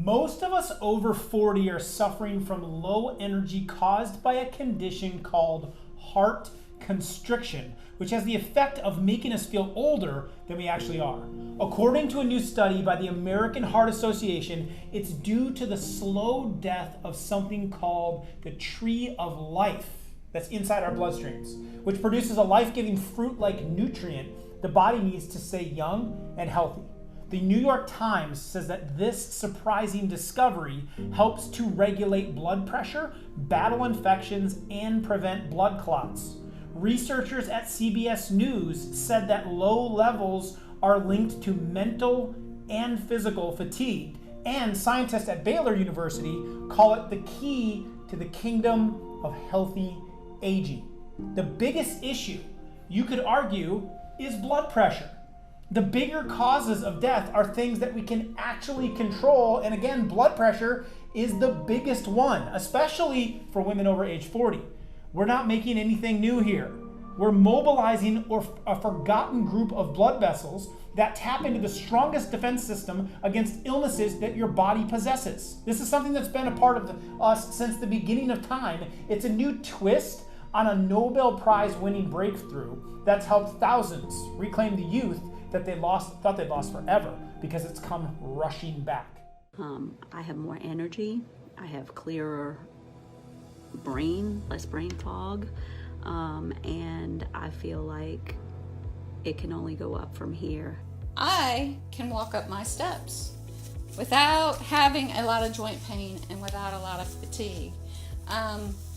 Most of us over 40 are suffering from low energy caused by a condition called heart constriction, which has the effect of making us feel older than we actually are. According to a new study by the American Heart Association, it's due to the slow death of something called the tree of life that's inside our bloodstreams, which produces a life-giving fruit-like nutrient the body needs to stay young and healthy. The New York Times says that this surprising discovery helps to regulate blood pressure, battle infections, and prevent blood clots. Researchers at CBS News said that low levels are linked to mental and physical fatigue, and scientists at Baylor University call it the key to the kingdom of healthy aging. The biggest issue, you could argue, is blood pressure. The bigger causes of death are things that we can actually control, and again, blood pressure is the biggest one, especially for women over age 40. We're not making anything new here. We're mobilizing a forgotten group of blood vessels that tap into the strongest defense system against illnesses that your body possesses. This is something that's been a part of us since the beginning of time. It's a new twist on a Nobel Prize winning breakthrough that's helped thousands reclaim the youth that thought they'd lost forever, because it's come rushing back. I have more energy. I have clearer brain, less brain fog, and I feel like it can only go up from here. I can walk up my steps without having a lot of joint pain and without a lot of fatigue.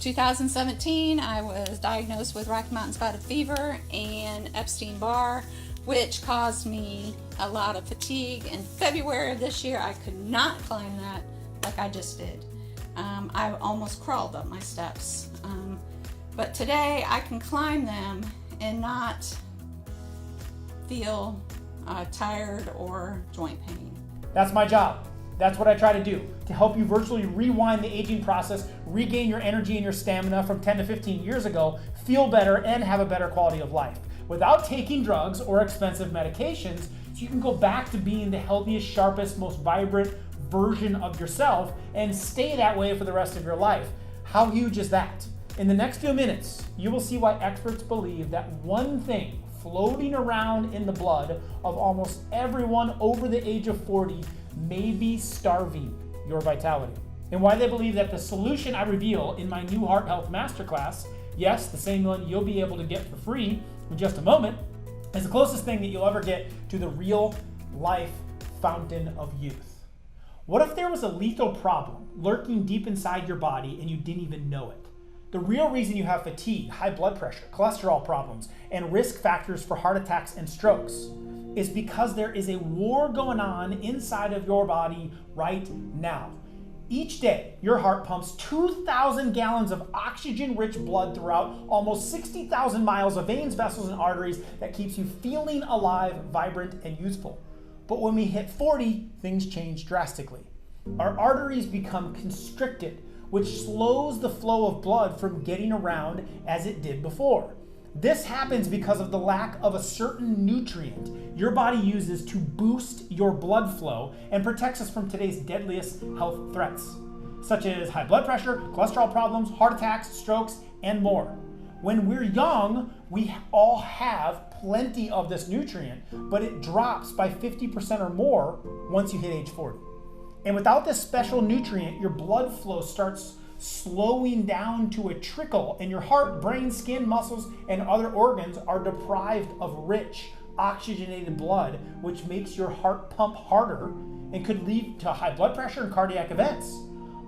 2017, I was diagnosed with Rocky Mountain Spotted Fever and Epstein-Barr, which caused me a lot of fatigue. In February of this year, I could not climb that like I just did. I almost crawled up my steps. But today I can climb them and not feel tired or joint pain. That's my job. That's what I try to do, to help you virtually rewind the aging process, regain your energy and your stamina from 10 to 15 years ago, feel better, and have a better quality of life without taking drugs or expensive medications, so you can go back to being the healthiest, sharpest, most vibrant version of yourself and stay that way for the rest of your life. How huge is that? In the next few minutes, you will see why experts believe that one thing floating around in the blood of almost everyone over the age of 40 may be starving your vitality, and why they believe that the solution I reveal in my new Heart Health Masterclass, yes, the same one you'll be able to get for free in just a moment, is the closest thing that you'll ever get to the real life fountain of youth. What if there was a lethal problem lurking deep inside your body and you didn't even know it? The real reason you have fatigue, high blood pressure, cholesterol problems, and risk factors for heart attacks and strokes is because there is a war going on inside of your body right now. Each day, your heart pumps 2,000 gallons of oxygen-rich blood throughout almost 60,000 miles of veins, vessels, and arteries that keeps you feeling alive, vibrant, and youthful. But when we hit 40, things change drastically. Our arteries become constricted, which slows the flow of blood from getting around as it did before. This happens because of the lack of a certain nutrient your body uses to boost your blood flow and protects us from today's deadliest health threats, such as high blood pressure, cholesterol problems, heart attacks, strokes, and more. When we're young, we all have plenty of this nutrient, but it drops by 50% or more once you hit age 40. And without this special nutrient, your blood flow starts slowing down to a trickle, and your heart, brain, skin, muscles, and other organs are deprived of rich, oxygenated blood, which makes your heart pump harder and could lead to high blood pressure and cardiac events,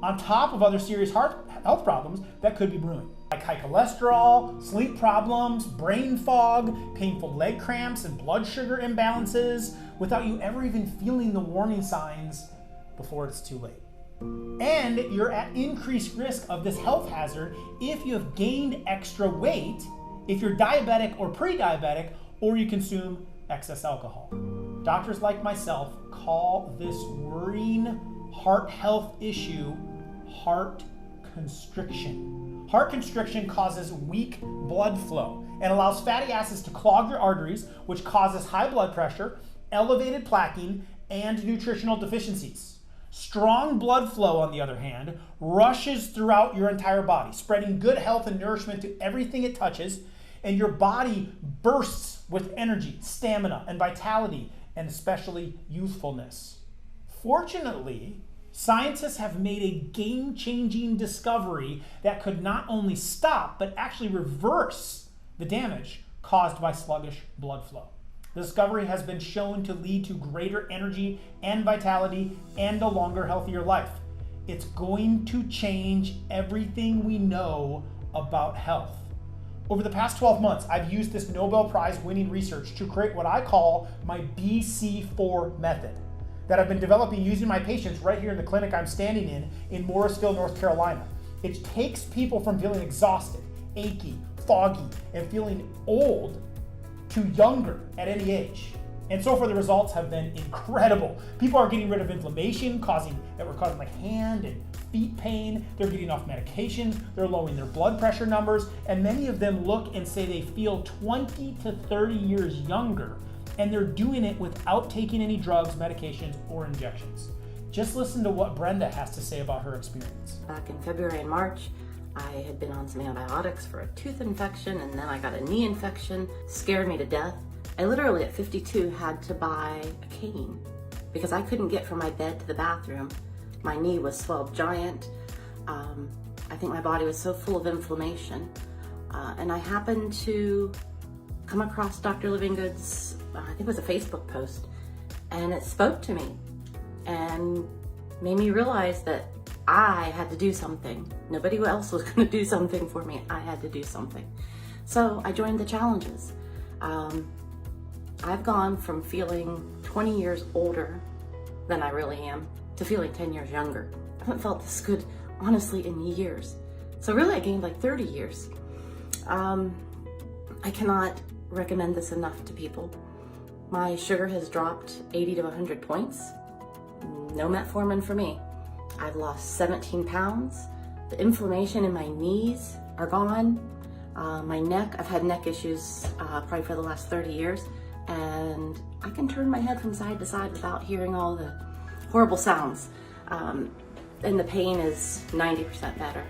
on top of other serious heart health problems that could be brewing, like high cholesterol, sleep problems, brain fog, painful leg cramps, and blood sugar imbalances, without you ever even feeling the warning signs before it's too late. And you're at increased risk of this health hazard if you have gained extra weight, if you're diabetic or pre-diabetic, or you consume excess alcohol. Doctors like myself call this worrying heart health issue heart constriction. Heart constriction causes weak blood flow and allows fatty acids to clog your arteries, which causes high blood pressure, elevated plaquing, and nutritional deficiencies. Strong blood flow, on the other hand, rushes throughout your entire body, spreading good health and nourishment to everything it touches, and your body bursts with energy, stamina, and vitality, and especially youthfulness. Fortunately, scientists have made a game-changing discovery that could not only stop, but actually reverse the damage caused by sluggish blood flow. The discovery has been shown to lead to greater energy and vitality and a longer, healthier life. It's going to change everything we know about health. Over the past 12 months, I've used this Nobel Prize winning research to create what I call my BC4 method that I've been developing using my patients right here in the clinic I'm standing in Morrisville, North Carolina. It takes people from feeling exhausted, achy, foggy, and feeling old to younger at any age. And so far the results have been incredible. People are getting rid of inflammation that were causing like hand and feet pain. They're getting off medications. They're lowering their blood pressure numbers. And many of them look and say they feel 20 to 30 years younger. And they're doing it without taking any drugs, medications, or injections. Just listen to what Brenda has to say about her experience. Back in February and March, I had been on some antibiotics for a tooth infection, and then I got a knee infection. Scared me to death. I literally at 52 had to buy a cane because I couldn't get from my bed to the bathroom. My knee was swelled giant. I think my body was so full of inflammation. And I happened to come across Dr. Livingood's, I think it was a Facebook post, and it spoke to me and made me realize that I had to do something. Nobody else was going to do something for me. I had to do something. So I joined the challenges. I've gone from feeling 20 years older than I really am to feeling 10 years younger. I haven't felt this good, honestly, in years. So really I gained like 30 years. I cannot recommend this enough to people. My sugar has dropped 80 to 100 points. No metformin for me. I've lost 17 pounds. The inflammation in my knees are gone. My neck, I've had neck issues probably for the last 30 years, and I can turn my head from side to side without hearing all the horrible sounds. And the pain is 90% better.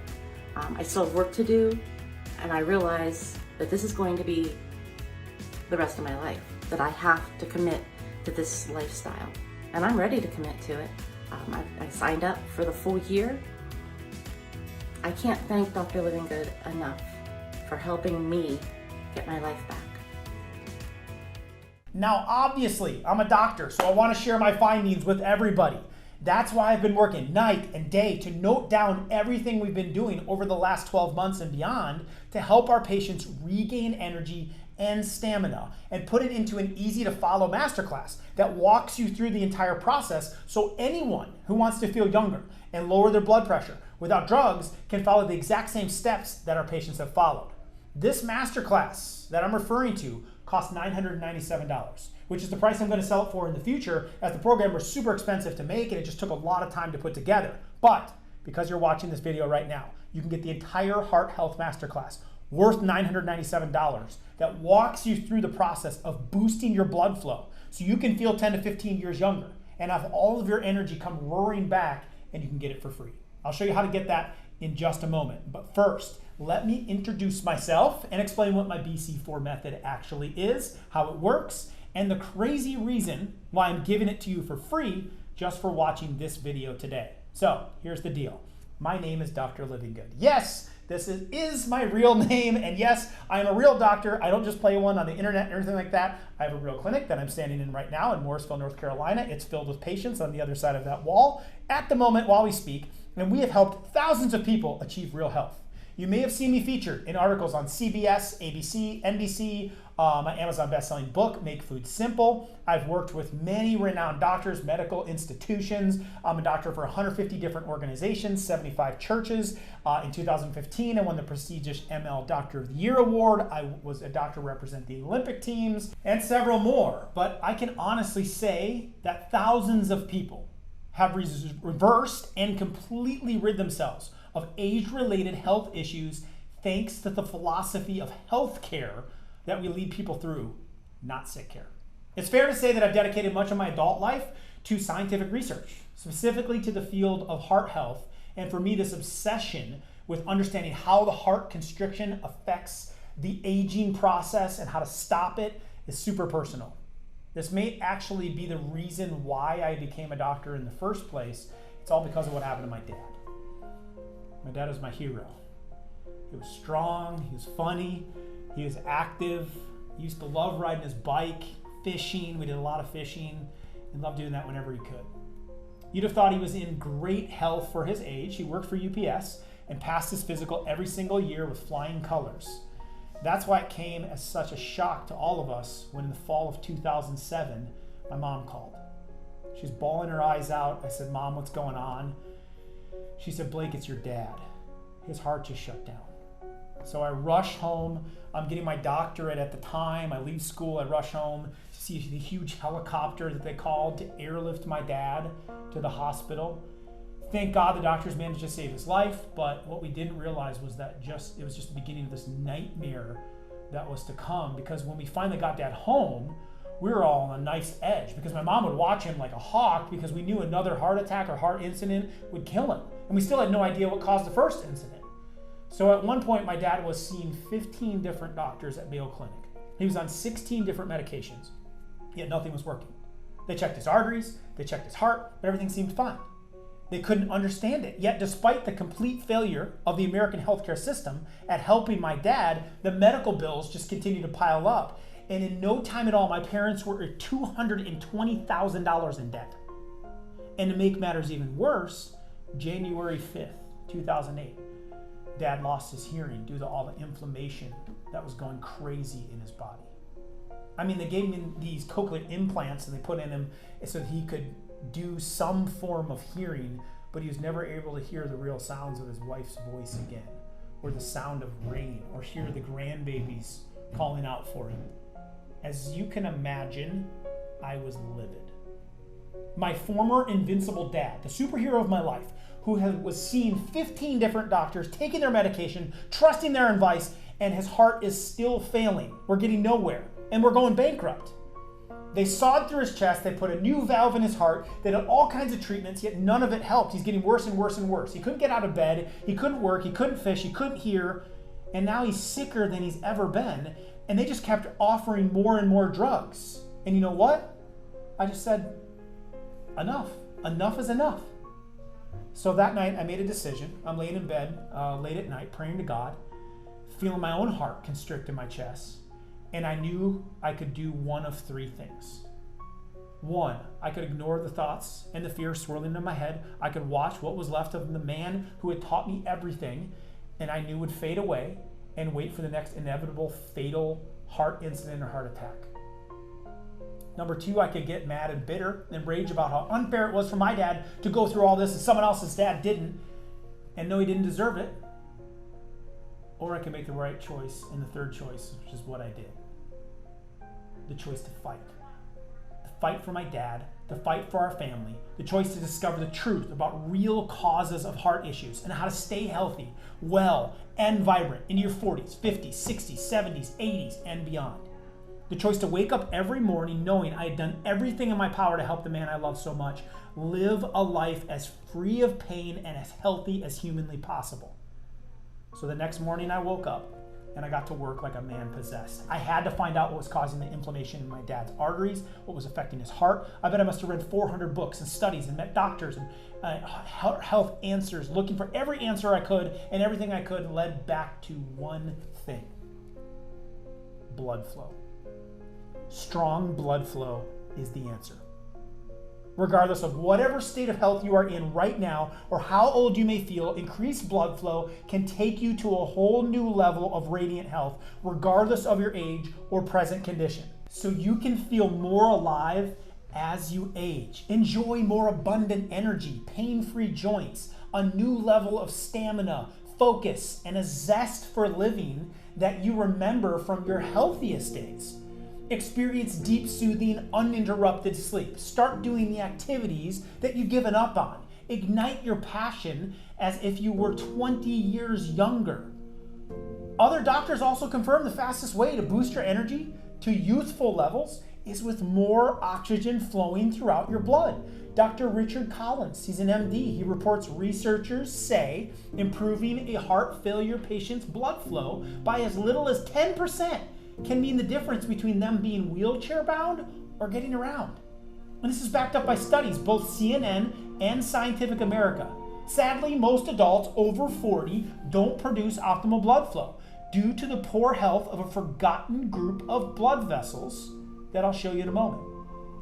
I still have work to do, and I realize that this is going to be the rest of my life, that I have to commit to this lifestyle. And I'm ready to commit to it. I signed up for the full year. I can't thank Dr. Livingood enough for helping me get my life back. Now, obviously, I'm a doctor, so I want to share my findings with everybody. That's why I've been working night and day to note down everything we've been doing over the last 12 months and beyond to help our patients regain energy and stamina and put it into an easy to follow masterclass that walks you through the entire process so anyone who wants to feel younger and lower their blood pressure without drugs can follow the exact same steps that our patients have followed. This masterclass that I'm referring to costs $997, which is the price I'm going to sell it for in the future, as the program was super expensive to make and it just took a lot of time to put together. But because you're watching this video right now, you can get the entire Heart Health Masterclass worth $997 that walks you through the process of boosting your blood flow so you can feel 10 to 15 years younger and have all of your energy come roaring back, and you can get it for free. I'll show you how to get that in just a moment. But first, let me introduce myself and explain what my BC4 method actually is, how it works, and the crazy reason why I'm giving it to you for free just for watching this video today. So here's the deal. My name is Dr. Livingood. Yes, this is my real name, and yes, I am a real doctor. I don't just play one on the internet and everything like that. I have a real clinic that I'm standing in right now in Morrisville, North Carolina. It's filled with patients on the other side of that wall at the moment while we speak, and we have helped thousands of people achieve real health. You may have seen me featured in articles on CBS, ABC, NBC, my Amazon best-selling book, Make Food Simple. I've worked with many renowned doctors, medical institutions. I'm a doctor for 150 different organizations, 75 churches. In 2015, I won the prestigious ML Doctor of the Year Award. I was a doctor represent the Olympic teams, and several more. But I can honestly say that thousands of people have reversed and completely rid themselves of age-related health issues thanks to the philosophy of health care that we lead people through, not sick care. It's fair to say that I've dedicated much of my adult life to scientific research, specifically to the field of heart health. And for me, this obsession with understanding how the heart constriction affects the aging process and how to stop it is super personal. This may actually be the reason why I became a doctor in the first place. It's all because of what happened to my dad. My dad was my hero. He was strong, he was funny, he was active. He used to love riding his bike, fishing. We did a lot of fishing and loved doing that whenever he could. You'd have thought he was in great health for his age. He worked for UPS and passed his physical every single year with flying colors. That's why it came as such a shock to all of us when in the fall of 2007, my mom called. She was bawling her eyes out. I said, "Mom, what's going on?" She said, "Blake, it's your dad. His heart just shut down." So I rush home. I'm getting my doctorate at the time. I leave school, I rush home to see the huge helicopter that they called to airlift my dad to the hospital. Thank God the doctors managed to save his life, but what we didn't realize was that it was just the beginning of this nightmare that was to come, because when we finally got Dad home, we were all on a knife's edge because my mom would watch him like a hawk because we knew another heart attack or heart incident would kill him. And we still had no idea what caused the first incident. So at one point, my dad was seeing 15 different doctors at Mayo Clinic. He was on 16 different medications, yet nothing was working. They checked his arteries, they checked his heart, but everything seemed fine. They couldn't understand it. Yet despite the complete failure of the American healthcare system at helping my dad, the medical bills just continued to pile up. And in no time at all, my parents were at $220,000 in debt. And to make matters even worse, January 5th, 2008, Dad lost his hearing due to all the inflammation that was going crazy in his body. I mean, they gave him these cochlear implants and they put in him so that he could do some form of hearing, but he was never able to hear the real sounds of his wife's voice again, or the sound of rain, or hear the grandbabies calling out for him. As you can imagine, I was livid. My former invincible dad, the superhero of my life, who was seeing 15 different doctors, taking their medication, trusting their advice, and his heart is still failing. We're getting nowhere, and we're going bankrupt. They sawed through his chest, they put a new valve in his heart, they did all kinds of treatments, yet none of it helped. He's getting worse and worse and worse. He couldn't get out of bed, he couldn't work, he couldn't fish, he couldn't hear, and now he's sicker than he's ever been, and they just kept offering more and more drugs. And you know what? I just said, enough. Enough is enough. So that night I made a decision. I'm laying in bed late at night praying to God, feeling my own heart constrict in my chest, and I knew I could do one of three things. One, I could ignore the thoughts and the fear swirling in my head. I could watch what was left of the man who had taught me everything and I knew would fade away, and wait for the next inevitable fatal heart incident or heart attack. Number two, I could get mad and bitter and rage about how unfair it was for my dad to go through all this and someone else's dad didn't, and know he didn't deserve it. Or I could make the right choice, and the third choice, which is what I did. The choice to fight. The fight for my dad, the fight for our family, the choice to discover the truth about real causes of heart issues and how to stay healthy, well, and vibrant into your 40s, 50s, 60s, 70s, 80s, and beyond. The choice to wake up every morning knowing I had done everything in my power to help the man I love so much live a life as free of pain and as healthy as humanly possible. So the next morning I woke up and I got to work like a man possessed. I had to find out what was causing the inflammation in my dad's arteries, what was affecting his heart. I bet I must have read 400 books and studies and met doctors and health answers, looking for every answer I could, and everything I could led back to one thing: blood flow. Strong blood flow is the answer. Regardless of whatever state of health you are in right now or how old you may feel, increased blood flow can take you to a whole new level of radiant health, regardless of your age or present condition. So you can feel more alive as you age. Enjoy more abundant energy, pain-free joints, a new level of stamina, focus, and a zest for living that you remember from your healthiest days. Experience deep, soothing, uninterrupted sleep. Start doing the activities that you've given up on. Ignite your passion as if you were 20 years younger. Other doctors also confirm the fastest way to boost your energy to youthful levels is with more oxygen flowing throughout your blood. Dr. Richard Collins, he's an MD. He reports researchers say improving a heart failure patient's blood flow by as little as 10% can mean the difference between them being wheelchair bound or getting around. And this is backed up by studies, both CNN and Scientific America. Sadly, most adults over 40 don't produce optimal blood flow due to the poor health of a forgotten group of blood vessels that I'll show you in a moment.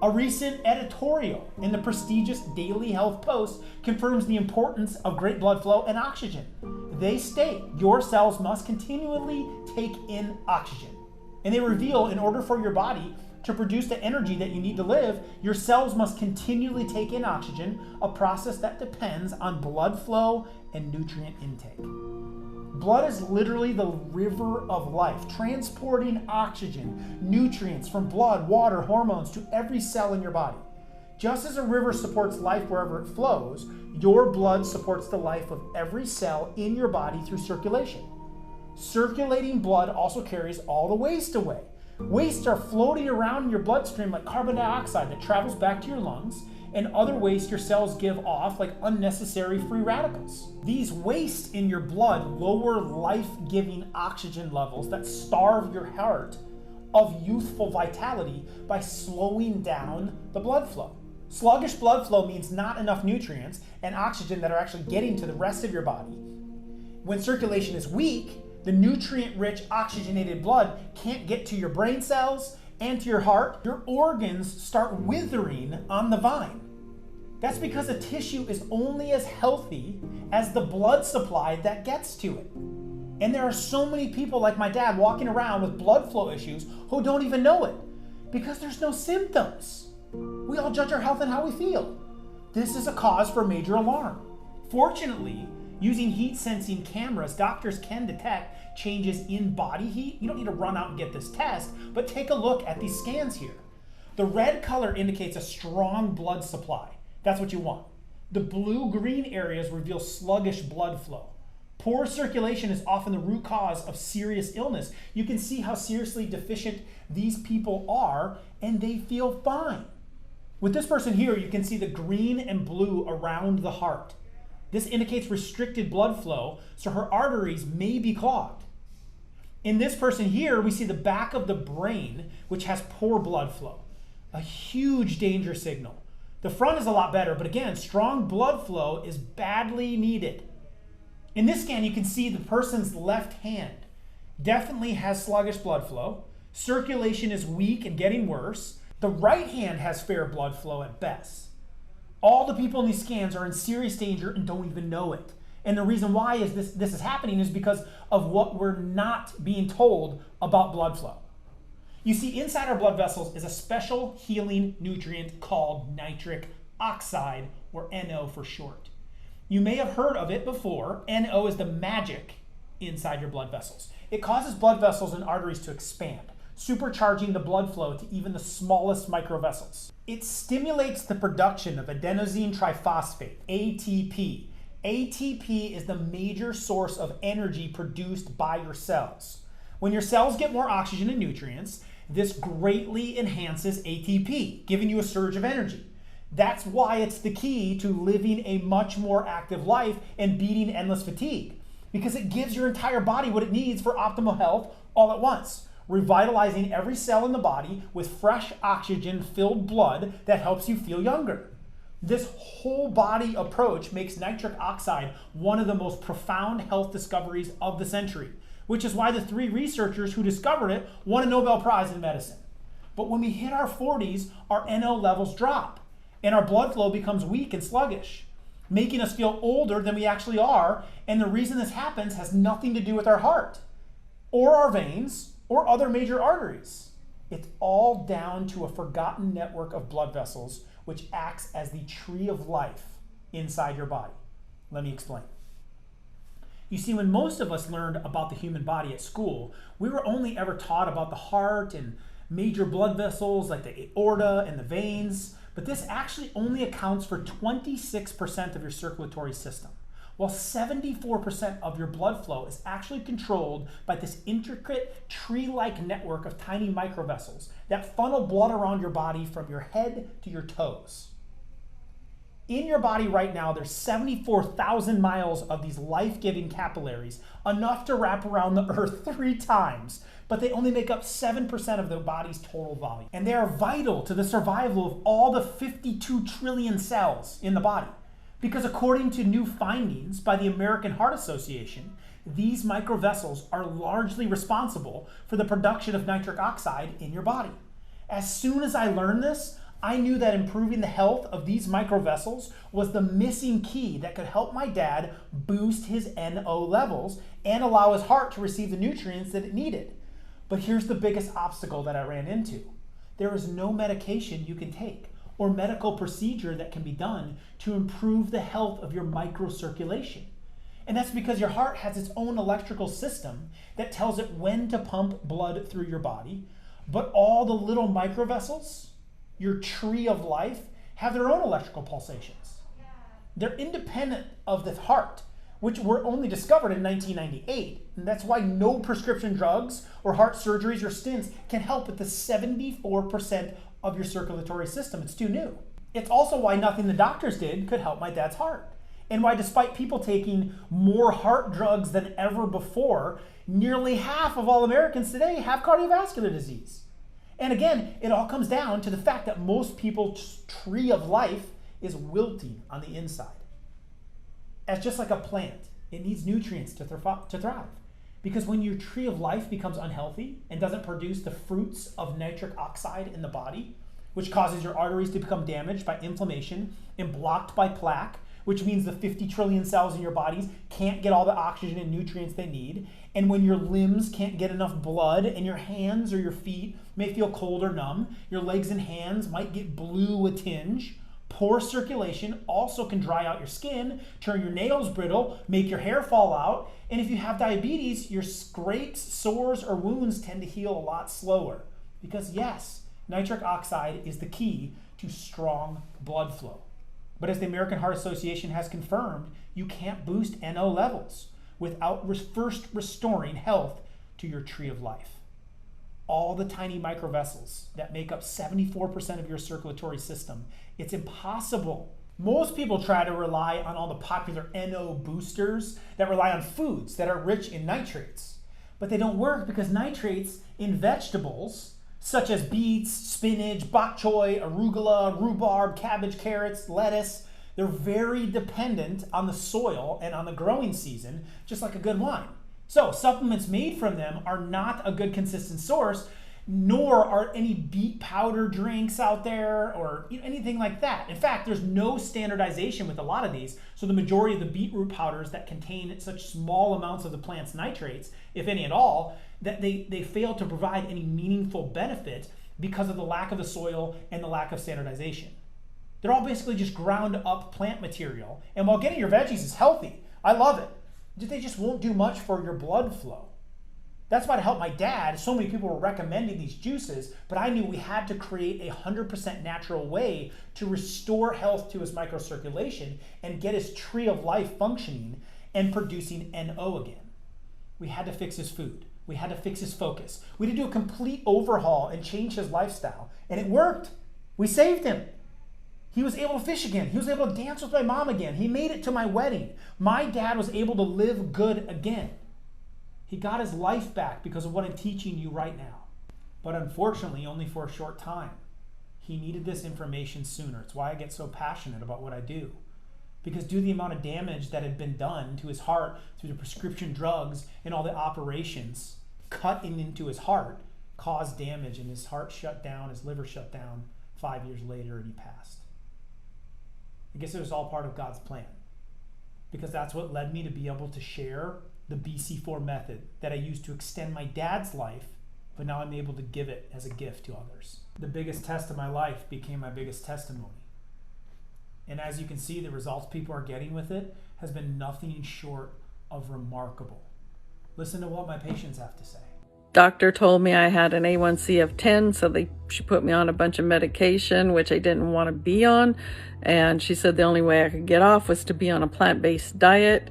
A recent editorial in the prestigious Daily Health Post confirms the importance of great blood flow and oxygen. They state your cells must continually take in oxygen. And they reveal in order for your body to produce the energy that you need to live, your cells must continually take in oxygen, a process that depends on blood flow and nutrient intake. Blood is literally the river of life, transporting oxygen, nutrients from blood, water, hormones to every cell in your body. Just as a river supports life wherever it flows, your blood supports the life of every cell in your body through circulation. Circulating blood also carries all the waste away. Wastes are floating around in your bloodstream like carbon dioxide that travels back to your lungs, and other waste your cells give off like unnecessary free radicals. These wastes in your blood lower life-giving oxygen levels that starve your heart of youthful vitality by slowing down the blood flow. Sluggish blood flow means not enough nutrients and oxygen that are actually getting to the rest of your body. When circulation is weak, the nutrient-rich oxygenated blood can't get to your brain cells and to your heart. Your organs start withering on the vine. That's because a tissue is only as healthy as the blood supply that gets to it. And there are so many people like my dad walking around with blood flow issues who don't even know it because there's no symptoms. We all judge our health and how we feel. This is a cause for major alarm. Fortunately, using heat sensing cameras, doctors can detect changes in body heat. You don't need to run out and get this test, but take a look at these scans here. The red color indicates a strong blood supply. That's what you want. The blue-green areas reveal sluggish blood flow. Poor circulation is often the root cause of serious illness. You can see how seriously deficient these people are, and they feel fine. With this person here, you can see the green and blue around the heart. This indicates restricted blood flow, so her arteries may be clogged. In this person here, we see the back of the brain, which has poor blood flow, a huge danger signal. The front is a lot better, but again, strong blood flow is badly needed. In this scan, you can see the person's left hand definitely has sluggish blood flow. Circulation is weak and getting worse. The right hand has fair blood flow at best. All the people in these scans are in serious danger and don't even know it. And the reason why is this is happening is because of what we're not being told about blood flow. You see, inside our blood vessels is a special healing nutrient called nitric oxide, or NO for short. You may have heard of it before. NO is the magic inside your blood vessels. It causes blood vessels and arteries to expand, supercharging the blood flow to even the smallest microvessels. It stimulates the production of adenosine triphosphate, ATP. ATP is the major source of energy produced by your cells. When your cells get more oxygen and nutrients, this greatly enhances ATP, giving you a surge of energy. That's why it's the key to living a much more active life and beating endless fatigue, because it gives your entire body what it needs for optimal health all at once, revitalizing every cell in the body with fresh oxygen-filled blood that helps you feel younger. This whole body approach makes nitric oxide one of the most profound health discoveries of the century, which is why the 3 researchers who discovered it won a Nobel Prize in medicine. But when we hit our 40s, our NO levels drop, and our blood flow becomes weak and sluggish, making us feel older than we actually are, and the reason this happens has nothing to do with our heart, or our veins, or other major arteries. It's all down to a forgotten network of blood vessels, which acts as the tree of life inside your body. Let me explain. You see, when most of us learned about the human body at school, we were only ever taught about the heart and major blood vessels like the aorta and the veins, but this actually only accounts for 26% of your circulatory system, Well, 74% of your blood flow is actually controlled by this intricate tree-like network of tiny microvessels that funnel blood around your body from your head to your toes. In your body right now, there's 74,000 miles of these life-giving capillaries, enough to wrap around the earth 3 times, but they only make up 7% of the body's total volume. And they are vital to the survival of all the 52 trillion cells in the body. Because according to new findings by the American Heart Association, these microvessels are largely responsible for the production of nitric oxide in your body. As soon as I learned this, I knew that improving the health of these microvessels was the missing key that could help my dad boost his NO levels and allow his heart to receive the nutrients that it needed. But here's the biggest obstacle that I ran into. There is no medication you can take or medical procedure that can be done to improve the health of your microcirculation. And that's because your heart has its own electrical system that tells it when to pump blood through your body, but all the little microvessels, your tree of life, have their own electrical pulsations. They're independent of the heart, which were only discovered in 1998. And that's why no prescription drugs or heart surgeries or stents can help with the 74% of your circulatory system. It's too new. It's also why nothing the doctors did could help my dad's heart. And why, despite people taking more heart drugs than ever before, nearly half of all Americans today have cardiovascular disease. And again, it all comes down to the fact that most people's tree of life is wilting on the inside. As just like a plant, it needs nutrients to thrive. Because when your tree of life becomes unhealthy and doesn't produce the fruits of nitric oxide in the body, which causes your arteries to become damaged by inflammation and blocked by plaque, which means the 50 trillion cells in your bodies can't get all the oxygen and nutrients they need, and when your limbs can't get enough blood and your hands or your feet may feel cold or numb, your legs and hands might get blue a tinge, poor circulation also can dry out your skin, turn your nails brittle, make your hair fall out, and if you have diabetes, your scrapes, sores, or wounds tend to heal a lot slower. Because yes, nitric oxide is the key to strong blood flow. But as the American Heart Association has confirmed, you can't boost NO levels without first restoring health to your tree of life. All the tiny microvessels that make up 74% of your circulatory system, it's impossible. Most people try to rely on all the popular NO boosters that rely on foods that are rich in nitrates. But they don't work because nitrates in vegetables, such as beets, spinach, bok choy, arugula, rhubarb, cabbage, carrots, lettuce, they're very dependent on the soil and on the growing season, just like a good wine. So supplements made from them are not a good consistent source, nor are any beet powder drinks out there or anything like that. In fact, there's no standardization with a lot of these, so the majority of the beetroot powders that contain such small amounts of the plant's nitrates, if any at all, that they fail to provide any meaningful benefit because of the lack of the soil and the lack of standardization. They're all basically just ground up plant material, and while getting your veggies is healthy, I love it, they just won't do much for your blood flow. That's why, to help my dad, so many people were recommending these juices, but I knew we had to create a 100% natural way to restore health to his microcirculation and get his tree of life functioning and producing NO again. We had to fix his food. We had to fix his focus. We had to do a complete overhaul and change his lifestyle, and it worked. We saved him. He was able to fish again. He was able to dance with my mom again. He made it to my wedding. My dad was able to live good again. He got his life back because of what I'm teaching you right now. But unfortunately, only for a short time. He needed this information sooner. It's why I get so passionate about what I do. Because due to the amount of damage that had been done to his heart through the prescription drugs and all the operations cutting into his heart caused damage, and his heart shut down, his liver shut down 5 years later, and he passed. I guess it was all part of God's plan, because that's what led me to be able to share the BC4 method that I used to extend my dad's life, but now I'm able to give it as a gift to others. The biggest test of my life became my biggest testimony. And as you can see, the results people are getting with it has been nothing short of remarkable. Listen to what my patients have to say. doctor told me I had an A1C of 10, so she put me on a bunch of medication, which I didn't want to be on. And she said the only way I could get off was to be on a plant-based diet.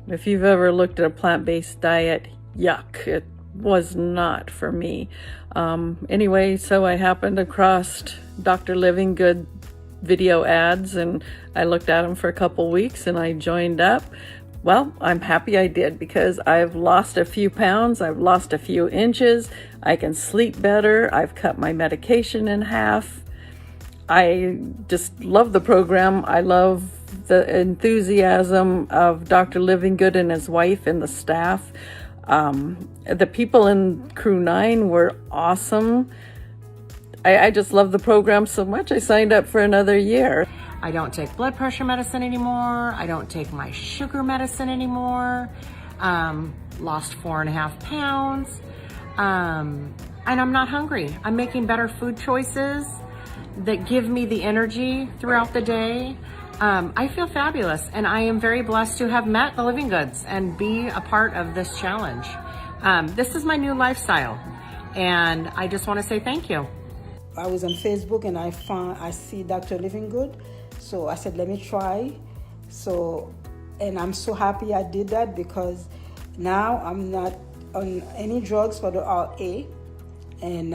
If you've ever looked at a plant-based diet, yuck, it was not for me. Anyway, so I happened across Dr. Livingood video ads, and I looked at them for a couple weeks and I joined up. Well, I'm happy I did, because I've lost a few pounds, I've lost a few inches, I can sleep better, I've cut my medication in half. I just love the program. I love the enthusiasm of Dr. Livingood and his wife and the staff. The people in Crew 9 were awesome. I just love the program so much, I signed up for another year. I don't take blood pressure medicine anymore. I don't take my sugar medicine anymore. Lost 4.5 pounds. And I'm not hungry. I'm making better food choices that give me the energy throughout the day. I feel fabulous, and I am very blessed to have met the Livingoods and be a part of this challenge. This is my new lifestyle, and I just want to say thank you. I was on Facebook and I see Dr. Livingood, so I said, let me try. And I'm so happy I did that, because now I'm not on any drugs for the RA, and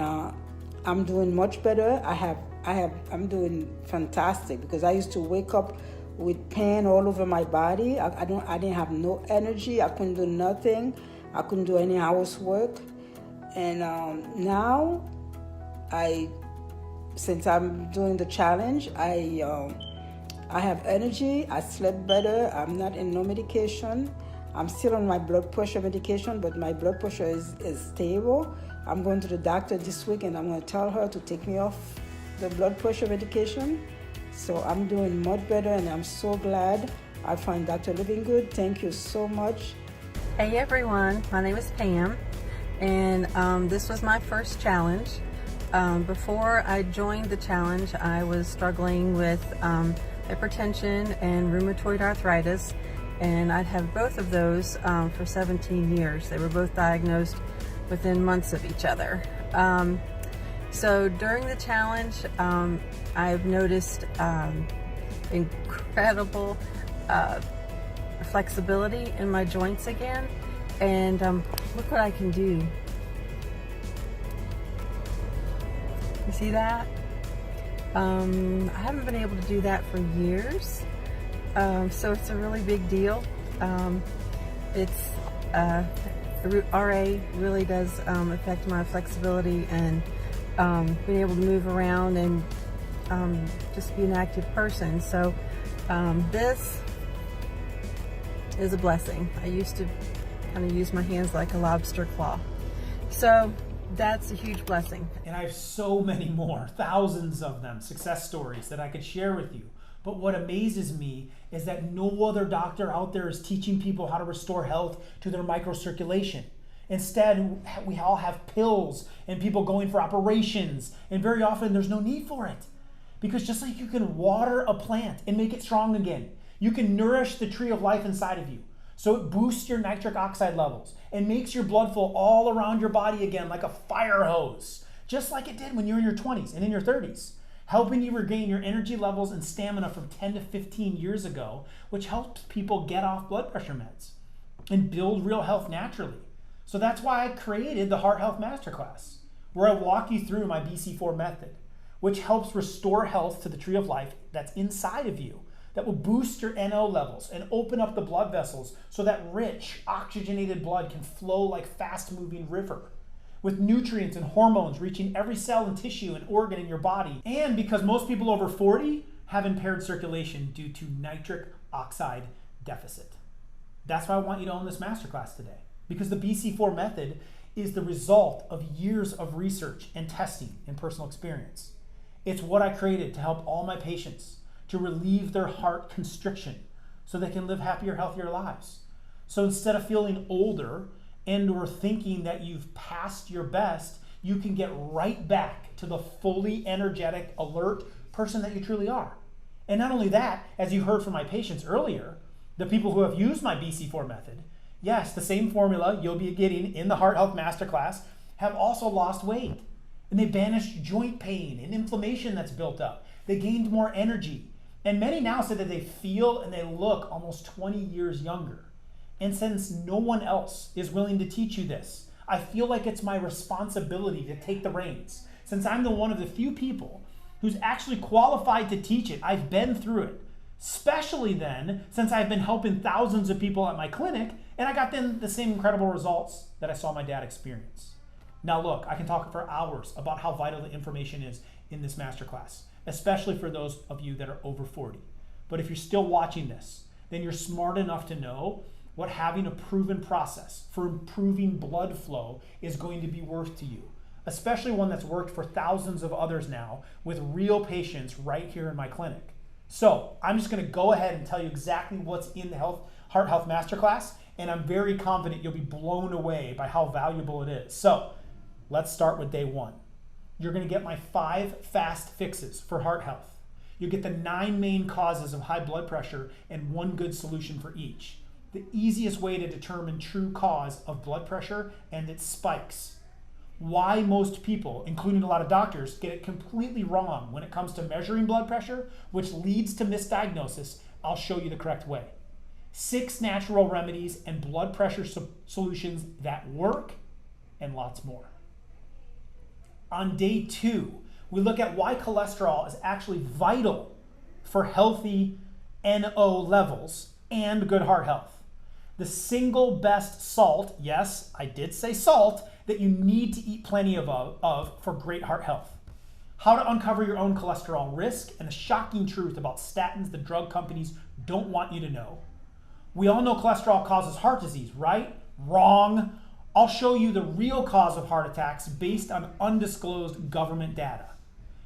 I'm doing much better. I'm doing fantastic, because I used to wake up with pain all over my body. I didn't have no energy. I couldn't do nothing. I couldn't do any housework. And now, since I'm doing the challenge, I have energy. I slept better. I'm not in no medication. I'm still on my blood pressure medication, but my blood pressure is stable. I'm going to the doctor this week, and I'm going to tell her to take me off the blood pressure medication. So I'm doing much better, and I'm so glad I found Dr. Livingood. Thank you so much. Hey everyone, my name is Pam, and this was my first challenge. Before I joined the challenge, I was struggling with hypertension and rheumatoid arthritis, and I'd have both of those for 17 years. They were both diagnosed within months of each other. So during the challenge, I've noticed incredible flexibility in my joints again, and look what I can do. You see that? I haven't been able to do that for years, so it's a really big deal. RA really does affect my flexibility and being able to move around and just be an active person. So this is a blessing. I used to kind of use my hands like a lobster claw. So that's a huge blessing. And I have so many more, thousands of them, success stories that I could share with you. But what amazes me is that no other doctor out there is teaching people how to restore health to their microcirculation. Instead, we all have pills and people going for operations, and very often there's no need for it. Because just like you can water a plant and make it strong again, you can nourish the tree of life inside of you. So it boosts your nitric oxide levels and makes your blood flow all around your body again like a fire hose, just like it did when you were in your 20s and in your 30s, helping you regain your energy levels and stamina from 10 to 15 years ago, which helps people get off blood pressure meds and build real health naturally. So that's why I created the Heart Health Masterclass, where I walk you through my BC4 method, which helps restore health to the tree of life that's inside of you, that will boost your NO levels and open up the blood vessels so that rich, oxygenated blood can flow like fast-moving river, with nutrients and hormones reaching every cell and tissue and organ in your body. And because most people over 40 have impaired circulation due to nitric oxide deficit. That's why I want you to own this masterclass today, because the BC4 method is the result of years of research and testing and personal experience. It's what I created to help all my patients to relieve their heart constriction so they can live happier, healthier lives. So instead of feeling older and or thinking that you've passed your best, you can get right back to the fully energetic, alert person that you truly are. And not only that, as you heard from my patients earlier, the people who have used my BC4 method, yes, the same formula you'll be getting in the Heart Health Masterclass have also lost weight. And they banished joint pain and inflammation that's built up. They gained more energy. And many now say that they feel and they look almost 20 years younger. And since no one else is willing to teach you this, I feel like it's my responsibility to take the reins. Since I'm one of the few people who's actually qualified to teach it, I've been through it. Especially then, since I've been helping thousands of people at my clinic, and I got them the same incredible results that I saw my dad experience. Now look, I can talk for hours about how vital the information is in this masterclass, especially for those of you that are over 40. But if you're still watching this, then you're smart enough to know what having a proven process for improving blood flow is going to be worth to you, especially one that's worked for thousands of others now with real patients right here in my clinic. So I'm just going to go ahead and tell you exactly what's in the Heart Health Masterclass, and I'm very confident you'll be blown away by how valuable it is. So let's start with day one. You're going to get my 5 fast fixes for heart health. You'll get the 9 main causes of high blood pressure and 1 good solution for each. The easiest way to determine true cause of blood pressure and its spikes. Why most people, including a lot of doctors, get it completely wrong when it comes to measuring blood pressure, which leads to misdiagnosis. I'll show you the correct way. 6 natural remedies and blood pressure solutions that work, and lots more. On day 2, we look at why cholesterol is actually vital for healthy NO levels and good heart health. The single best salt, yes, I did say salt, that you need to eat plenty of for great heart health. How to uncover your own cholesterol risk and the shocking truth about statins the drug companies don't want you to know. We all know cholesterol causes heart disease, right? Wrong. I'll show you the real cause of heart attacks based on undisclosed government data.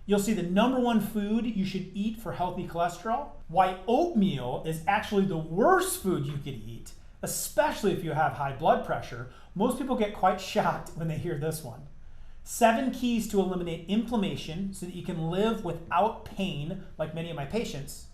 You'll see the #1 food you should eat for healthy cholesterol, why oatmeal is actually the worst food you could eat, especially if you have high blood pressure. Most people get quite shocked when they hear this one. 7 keys to eliminate inflammation so that you can live without pain, like many of my patients.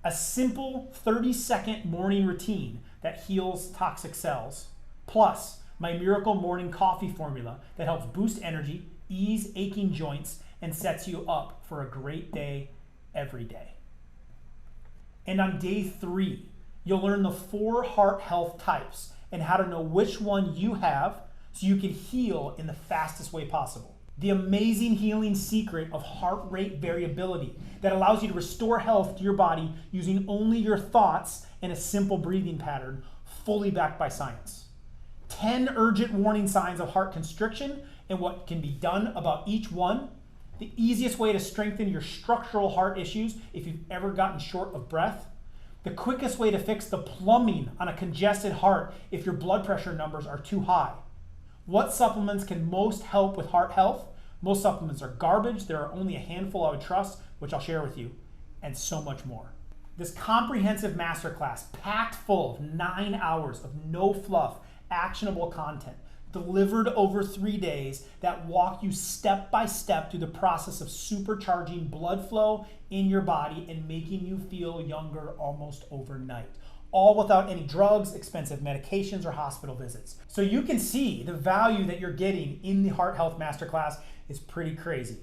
A simple 30-second morning routine that heals toxic cells. Plus, my miracle morning coffee formula that helps boost energy, ease aching joints, and sets you up for a great day every day. And on day 3, you'll learn the 4 heart health types and how to know which one you have so you can heal in the fastest way possible. The amazing healing secret of heart rate variability that allows you to restore health to your body using only your thoughts and a simple breathing pattern, fully backed by science. 10 urgent warning signs of heart constriction and what can be done about each one. The easiest way to strengthen your structural heart issues if you've ever gotten short of breath. The quickest way to fix the plumbing on a congested heart if your blood pressure numbers are too high. What supplements can most help with heart health? Most supplements are garbage. There are only a handful I would trust, which I'll share with you, and so much more. This comprehensive masterclass packed full of 9 hours of no fluff, actionable content delivered over 3 days that walk you step by step through the process of supercharging blood flow in your body and making you feel younger almost overnight. All without any drugs, expensive medications, or hospital visits. So you can see the value that you're getting in the Heart Health Masterclass is pretty crazy.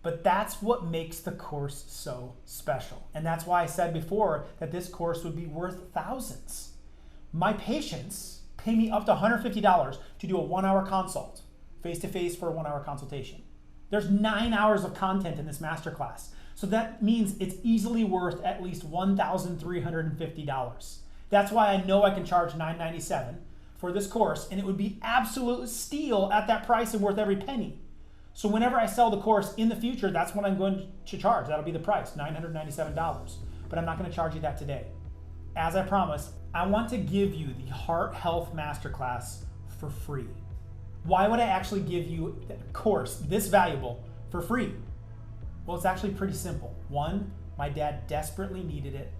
But that's what makes the course so special. And that's why I said before that this course would be worth thousands. My patients pay me up to $150 to do a 1-hour consult, face-to-face for a 1-hour consultation. There's 9 hours of content in this masterclass. So that means it's easily worth at least $1,350. That's why I know I can charge $997 for this course, and it would be absolute steal at that price and worth every penny. So whenever I sell the course in the future, that's what I'm going to charge. That'll be the price, $997. But I'm not going to charge you that today. As I promised, I want to give you the Heart Health Masterclass for free. Why would I actually give you a course this valuable for free? Well, it's actually pretty simple. 1, my dad desperately needed it,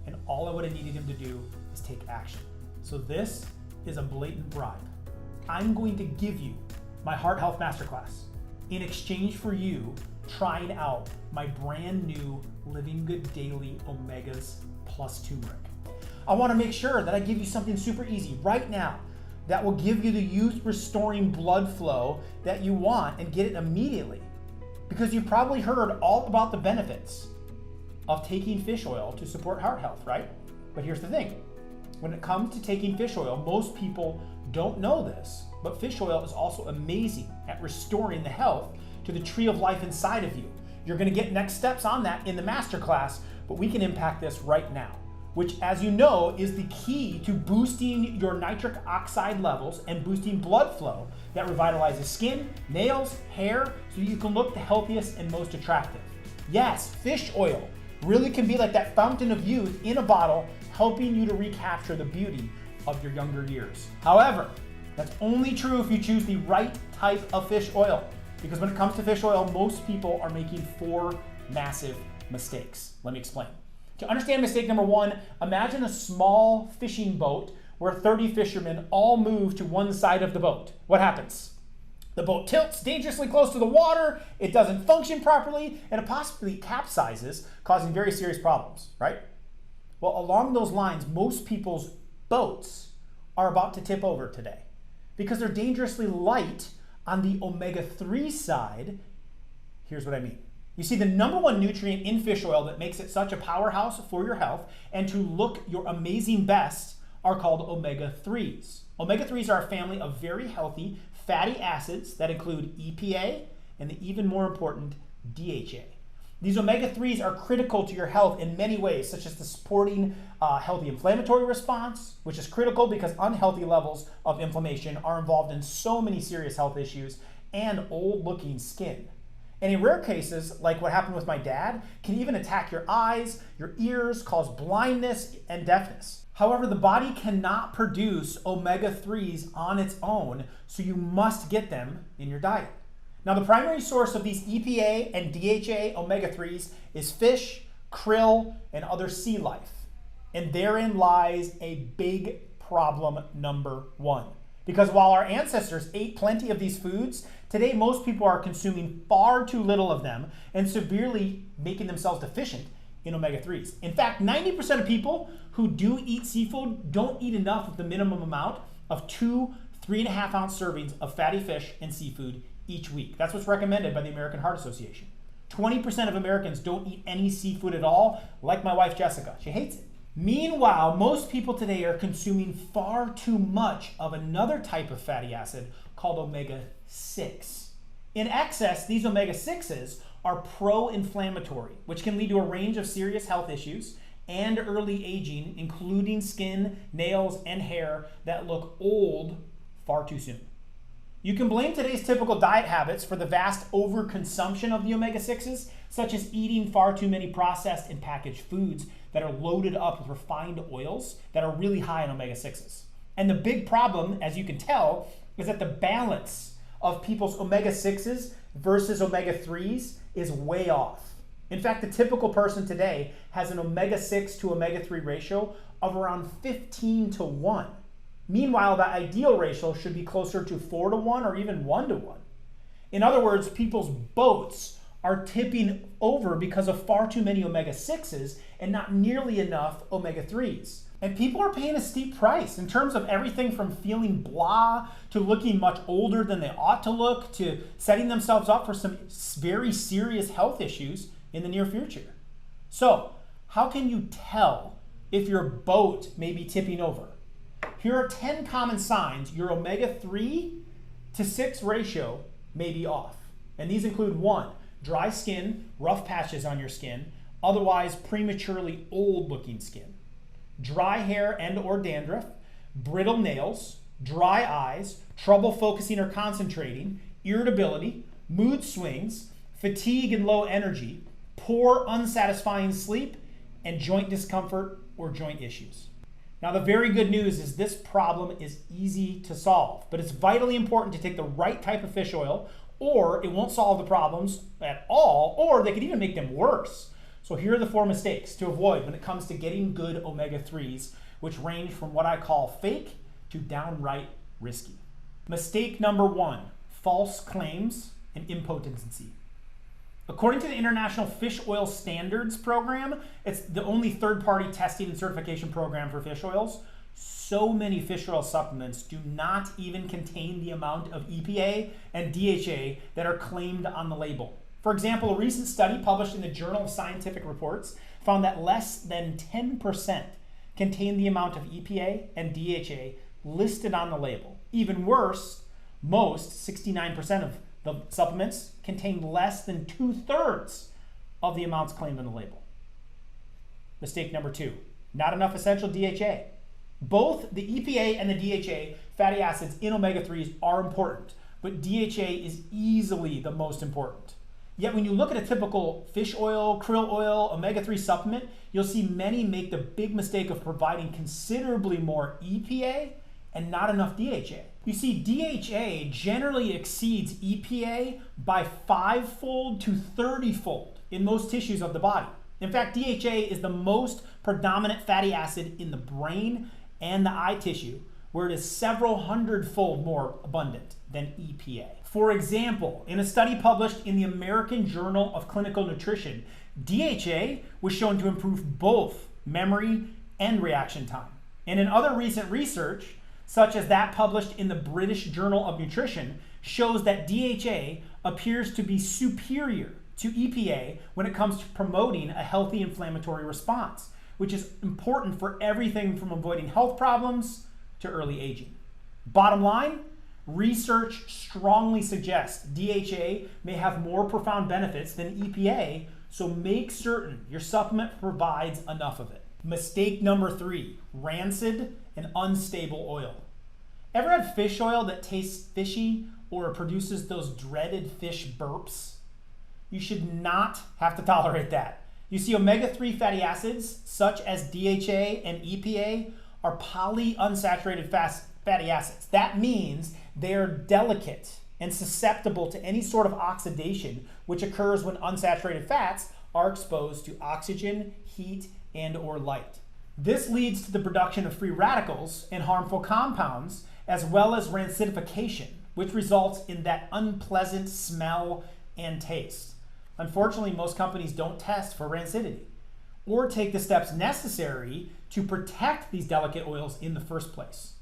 and all I would have needed him to do is take action. So this is a blatant bribe. I'm going to give you my Heart Health Masterclass in exchange for you trying out my brand new Livingood Daily Omegas Plus Turmeric. I want to make sure that I give you something super easy right now that will give you the youth restoring blood flow that you want and get it immediately. Because you've probably heard all about the benefits of taking fish oil to support heart health, right? But here's the thing. When it comes to taking fish oil, most people don't know this, but fish oil is also amazing at restoring the health to the tree of life inside of you. You're gonna get next steps on that in the Masterclass, but we can impact this right now, which, as you know, is the key to boosting your nitric oxide levels and boosting blood flow that revitalizes skin, nails, hair, so you can look the healthiest and most attractive. Yes, fish oil really can be like that fountain of youth in a bottle, helping you to recapture the beauty of your younger years. However, that's only true if you choose the right type of fish oil, because when it comes to fish oil, most people are making 4 massive mistakes. Let me explain. To understand mistake number 1, imagine a small fishing boat where 30 fishermen all move to one side of the boat. What happens? The boat tilts dangerously close to the water, it doesn't function properly, and it possibly capsizes, causing very serious problems, right? Well, along those lines, most people's boats are about to tip over today because they're dangerously light on the omega-3 side. Here's what I mean. You see, the number 1 nutrient in fish oil that makes it such a powerhouse for your health and to look your amazing best are called omega-3s. Omega-3s are a family of very healthy fatty acids that include EPA and the even more important DHA. These omega-3s are critical to your health in many ways, such as the supporting healthy inflammatory response, which is critical because unhealthy levels of inflammation are involved in so many serious health issues, and old-looking skin. And in rare cases, like what happened with my dad, can even attack your eyes, your ears, cause blindness and deafness. However, the body cannot produce omega-3s on its own, so you must get them in your diet. Now, the primary source of these EPA and DHA omega-3s is fish, krill, and other sea life. And therein lies a big problem number 1. Because while our ancestors ate plenty of these foods, today most people are consuming far too little of them and severely making themselves deficient in omega-3s. In fact, 90% of people who do eat seafood don't eat enough of the minimum amount of 2 3.5-ounce servings of fatty fish and seafood each week. That's what's recommended by the American Heart Association. 20% of Americans don't eat any seafood at all, like my wife Jessica. She hates it. Meanwhile, most people today are consuming far too much of another type of fatty acid called omega-6. In excess, these omega-6s are pro-inflammatory, which can lead to a range of serious health issues and early aging, including skin, nails, and hair that look old far too soon. You can blame today's typical diet habits for the vast overconsumption of the omega-6s, such as eating far too many processed and packaged foods that are loaded up with refined oils that are really high in omega-6s. And the big problem, as you can tell, is that the balance of people's omega-6s versus omega-3s is way off. In fact, the typical person today has an omega-6 to omega-3 ratio of around 15:1. Meanwhile, the ideal ratio should be closer to 4:1 or even 1:1. In other words, people's boats are tipping over because of far too many omega-6s and not nearly enough omega-3s. And people are paying a steep price in terms of everything from feeling blah to looking much older than they ought to look to setting themselves up for some very serious health issues in the near future. So, how can you tell if your boat may be tipping over? Here are 10 common signs your omega-3 to 6 ratio may be off. And these include 1, dry skin, rough patches on your skin, otherwise prematurely old looking skin, dry hair and or dandruff, brittle nails, dry eyes, trouble focusing or concentrating, irritability, mood swings, fatigue and low energy, poor unsatisfying sleep, and joint discomfort or joint issues. Now, the very good news is this problem is easy to solve, but it's vitally important to take the right type of fish oil, or it won't solve the problems at all, or they could even make them worse. So here are the 4 mistakes to avoid when it comes to getting good omega-3s, which range from what I call fake to downright risky. Mistake number 1, false claims and impotency. According to the International Fish Oil Standards Program, it's the only third-party testing and certification program for fish oils. So many fish oil supplements do not even contain the amount of EPA and DHA that are claimed on the label. For example, a recent study published in the Journal of Scientific Reports found that less than 10% contain the amount of EPA and DHA listed on the label. Even worse, most, 69% of the supplements, contain less than 2/3 of the amounts claimed on the label. Mistake number 2, not enough essential DHA. Both the EPA and the DHA fatty acids in omega-3s are important, but DHA is easily the most important. Yet when you look at a typical fish oil, krill oil, omega-3 supplement, you'll see many make the big mistake of providing considerably more EPA and not enough DHA. You see, DHA generally exceeds EPA by 5-fold to 30-fold in most tissues of the body. In fact, DHA is the most predominant fatty acid in the brain and the eye tissue, where it is several hundredfold more abundant than EPA. For example, in a study published in the American Journal of Clinical Nutrition, DHA was shown to improve both memory and reaction time. And in other recent research, such as that published in the British Journal of Nutrition, shows that DHA appears to be superior to EPA when it comes to promoting a healthy inflammatory response, which is important for everything from avoiding health problems to early aging. Bottom line, research strongly suggests DHA may have more profound benefits than EPA, so make certain your supplement provides enough of it. Mistake number 3, rancid and unstable oil. Ever had fish oil that tastes fishy or produces those dreaded fish burps? You should not have to tolerate that. You see, omega-3 fatty acids, such as DHA and EPA, are polyunsaturated fatty acids. That means they are delicate and susceptible to any sort of oxidation, which occurs when unsaturated fats are exposed to oxygen, heat, and or light. This leads to the production of free radicals and harmful compounds, as well as rancidification, which results in that unpleasant smell and taste. Unfortunately, most companies don't test for rancidity or take the steps necessary to protect these delicate oils in the first place.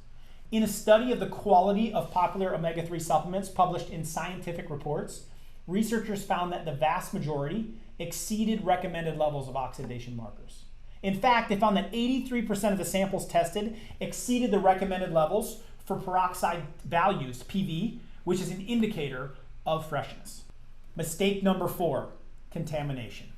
In a study of the quality of popular omega-3 supplements published in Scientific Reports, researchers found that the vast majority exceeded recommended levels of oxidation markers. In fact, they found that 83% of the samples tested exceeded the recommended levels for peroxide values, PV, which is an indicator of freshness. Mistake number 4, contamination.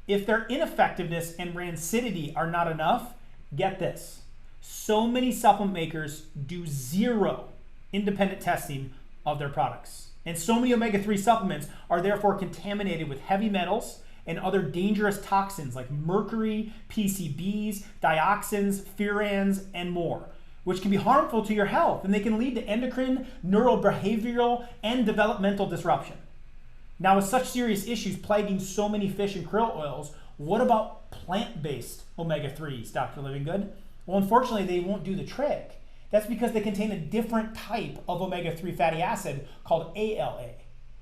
If their ineffectiveness and rancidity are not enough, get this. So many supplement makers do zero independent testing of their products. And so many omega-3 supplements are therefore contaminated with heavy metals and other dangerous toxins like mercury, PCBs, dioxins, furans, and more, which can be harmful to your health, and they can lead to endocrine, neurobehavioral, and developmental disruption. Now, with such serious issues plaguing so many fish and krill oils, what about plant-based omega-3s, Dr. Livingood? Well, unfortunately, they won't do the trick. That's because they contain a different type of omega-3 fatty acid called ALA,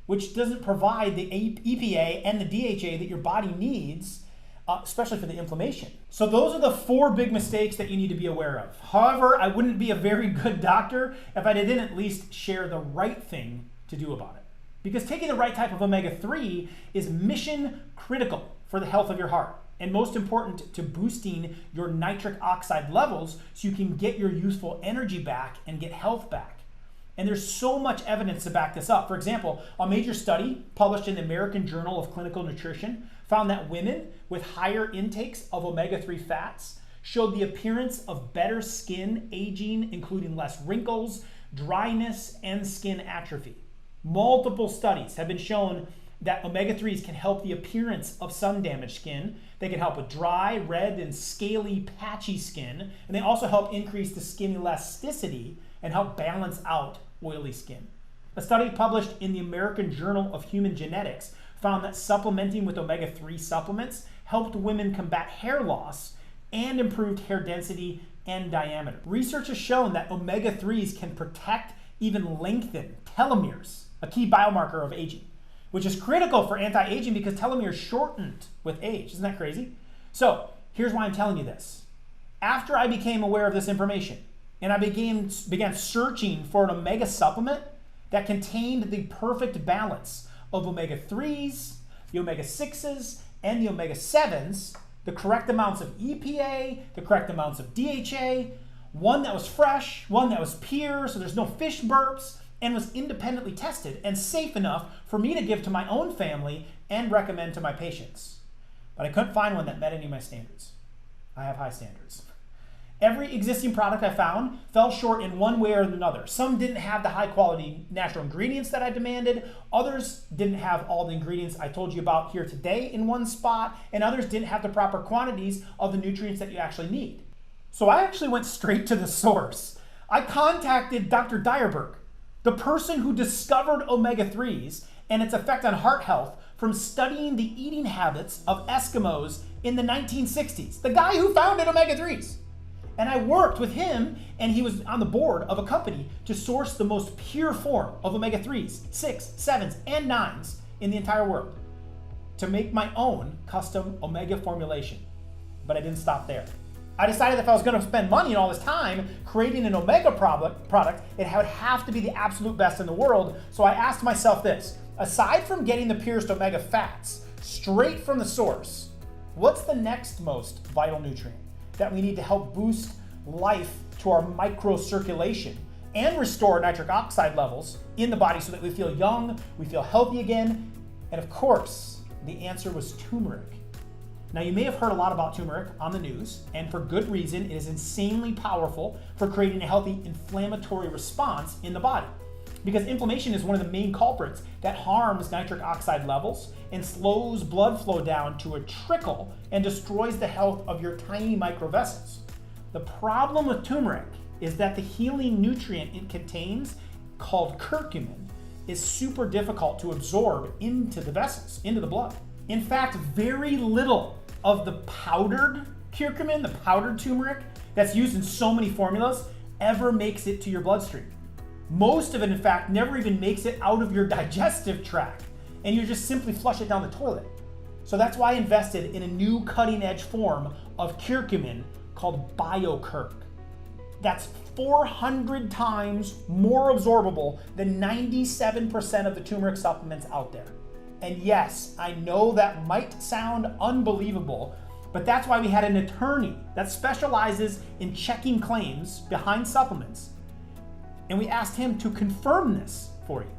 which doesn't provide the EPA and the DHA that your body needs, especially for the inflammation. So those are the 4 big mistakes that you need to be aware of. However, I wouldn't be a very good doctor if I didn't at least share the right thing to do about it. Because taking the right type of omega-3 is mission critical for the health of your heart, and most important to boosting your nitric oxide levels so you can get your youthful energy back and get health back. And there's so much evidence to back this up. For example, a major study published in the American Journal of Clinical Nutrition found that women with higher intakes of omega-3 fats showed the appearance of better skin aging, including less wrinkles, dryness, and skin atrophy. Multiple studies have been shown that omega-3s can help the appearance of sun-damaged skin. They can help with dry, red, and scaly, patchy skin, and they also help increase the skin elasticity and help balance out oily skin. A study published in the American Journal of Human Genetics found that supplementing with omega-3 supplements helped women combat hair loss and improved hair density and diameter. Research has shown that omega-3s can protect, even lengthen telomeres, a key biomarker of aging, which is critical for anti-aging because telomeres shortened with age. Isn't that crazy? So here's why I'm telling you this. After I became aware of this information and I began searching for an omega supplement that contained the perfect balance of omega-3s, the omega-6s, and the omega-7s, the correct amounts of EPA, the correct amounts of DHA, one that was fresh, one that was pure, so there's no fish burps, and was independently tested and safe enough for me to give to my own family and recommend to my patients. But I couldn't find one that met any of my standards. I have high standards. Every existing product I found fell short in one way or another. Some didn't have the high quality natural ingredients that I demanded. Others didn't have all the ingredients I told you about here today in one spot. And others didn't have the proper quantities of the nutrients that you actually need. So I actually went straight to the source. I contacted Dr. Dyerberg, the person who discovered omega-3s and its effect on heart health from studying the eating habits of Eskimos in the 1960s. The guy who founded omega-3s. And I worked with him, and he was on the board of a company to source the most pure form of omega-3s, 6, 7s, and 9s in the entire world to make my own custom omega formulation. But I didn't stop there. I decided that if I was going to spend money and all this time creating an omega product, it would have to be the absolute best in the world. So I asked myself this: aside from getting the purest omega fats straight from the source, what's the next most vital nutrient that we need to help boost life to our microcirculation and restore nitric oxide levels in the body so that we feel young, we feel healthy again? And of course, the answer was turmeric. Now, you may have heard a lot about turmeric on the news, and for good reason. It is insanely powerful for creating a healthy inflammatory response in the body, because inflammation is one of the main culprits that harms nitric oxide levels and slows blood flow down to a trickle and destroys the health of your tiny microvessels. The problem with turmeric is that the healing nutrient it contains, called curcumin, is super difficult to absorb into the vessels, into the blood. In fact, very little of the powdered curcumin, the powdered turmeric that's used in so many formulas, ever makes it to your bloodstream. Most of it, in fact, never even makes it out of your digestive tract, and you just simply flush it down the toilet. So that's why I invested in a new cutting-edge form of curcumin called BioCurc. That's 400 times more absorbable than 97% of the turmeric supplements out there. And yes, I know that might sound unbelievable, but that's why we had an attorney that specializes in checking claims behind supplements, and we asked him to confirm this for you.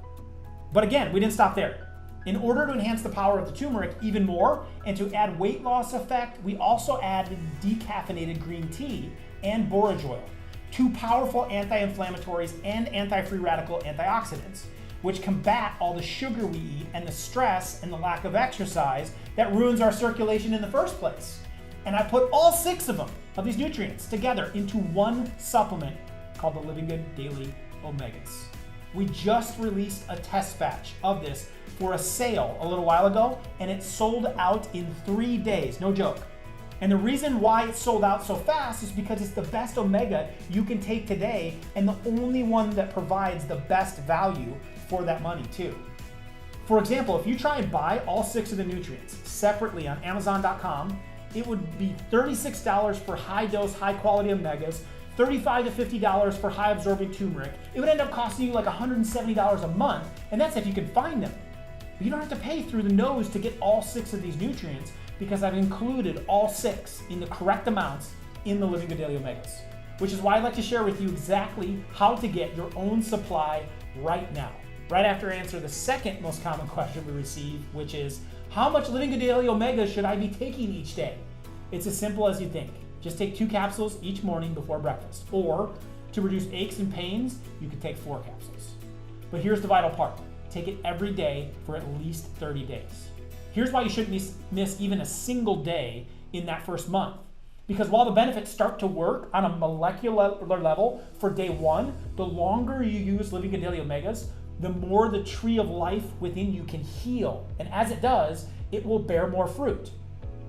But again, we didn't stop there. In order to enhance the power of the turmeric even more and to add weight loss effect, we also added decaffeinated green tea and borage oil, two powerful anti-inflammatories and anti-free radical antioxidants, which combat all the sugar we eat and the stress and the lack of exercise that ruins our circulation in the first place. And I put all 6 of them, of these nutrients, together into one supplement called the Livingood Daily Omegas. We just released a test batch of this for a sale a little while ago, and it sold out in 3 days, no joke. And the reason why it sold out so fast is because it's the best omega you can take today, and the only one that provides the best value for that money too. For example, if you try and buy all 6 of the nutrients separately on Amazon.com, it would be $36 for high dose, high quality omegas, $35 to $50 for high absorbing turmeric. It would end up costing you like $170 a month, and that's if you can find them. But you don't have to pay through the nose to get all 6 of these nutrients, because I've included all 6 in the correct amounts in the Livingood Daily Omegas, which is why I'd like to share with you exactly how to get your own supply right now. Right after I answer the second most common question we receive, which is, how much Livingood Daily Omegas should I be taking each day? It's as simple as you think. Just take 2 capsules each morning before breakfast. Or, to reduce aches and pains, you could take 4 capsules. But here's the vital part. Take it every day for at least 30 days. Here's why you shouldn't miss even a single day in that first month. Because while the benefits start to work on a molecular level for day 1, the longer you use Livingood Daily Omegas, the more the tree of life within you can heal. And as it does, it will bear more fruit.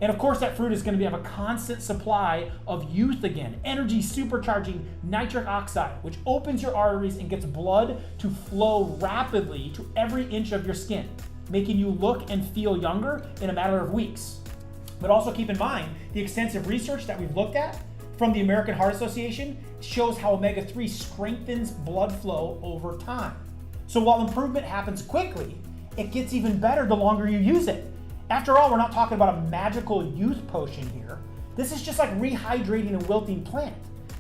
And of course, that fruit is going to have a constant supply of youth again, energy supercharging nitric oxide, which opens your arteries and gets blood to flow rapidly to every inch of your skin, making you look and feel younger in a matter of weeks. But also keep in mind the extensive research that we've looked at from the American Heart Association shows how omega-3 strengthens blood flow over time. So while improvement happens quickly, it gets even better the longer you use it. After all, we're not talking about a magical youth potion here. This is just like rehydrating a wilting plant.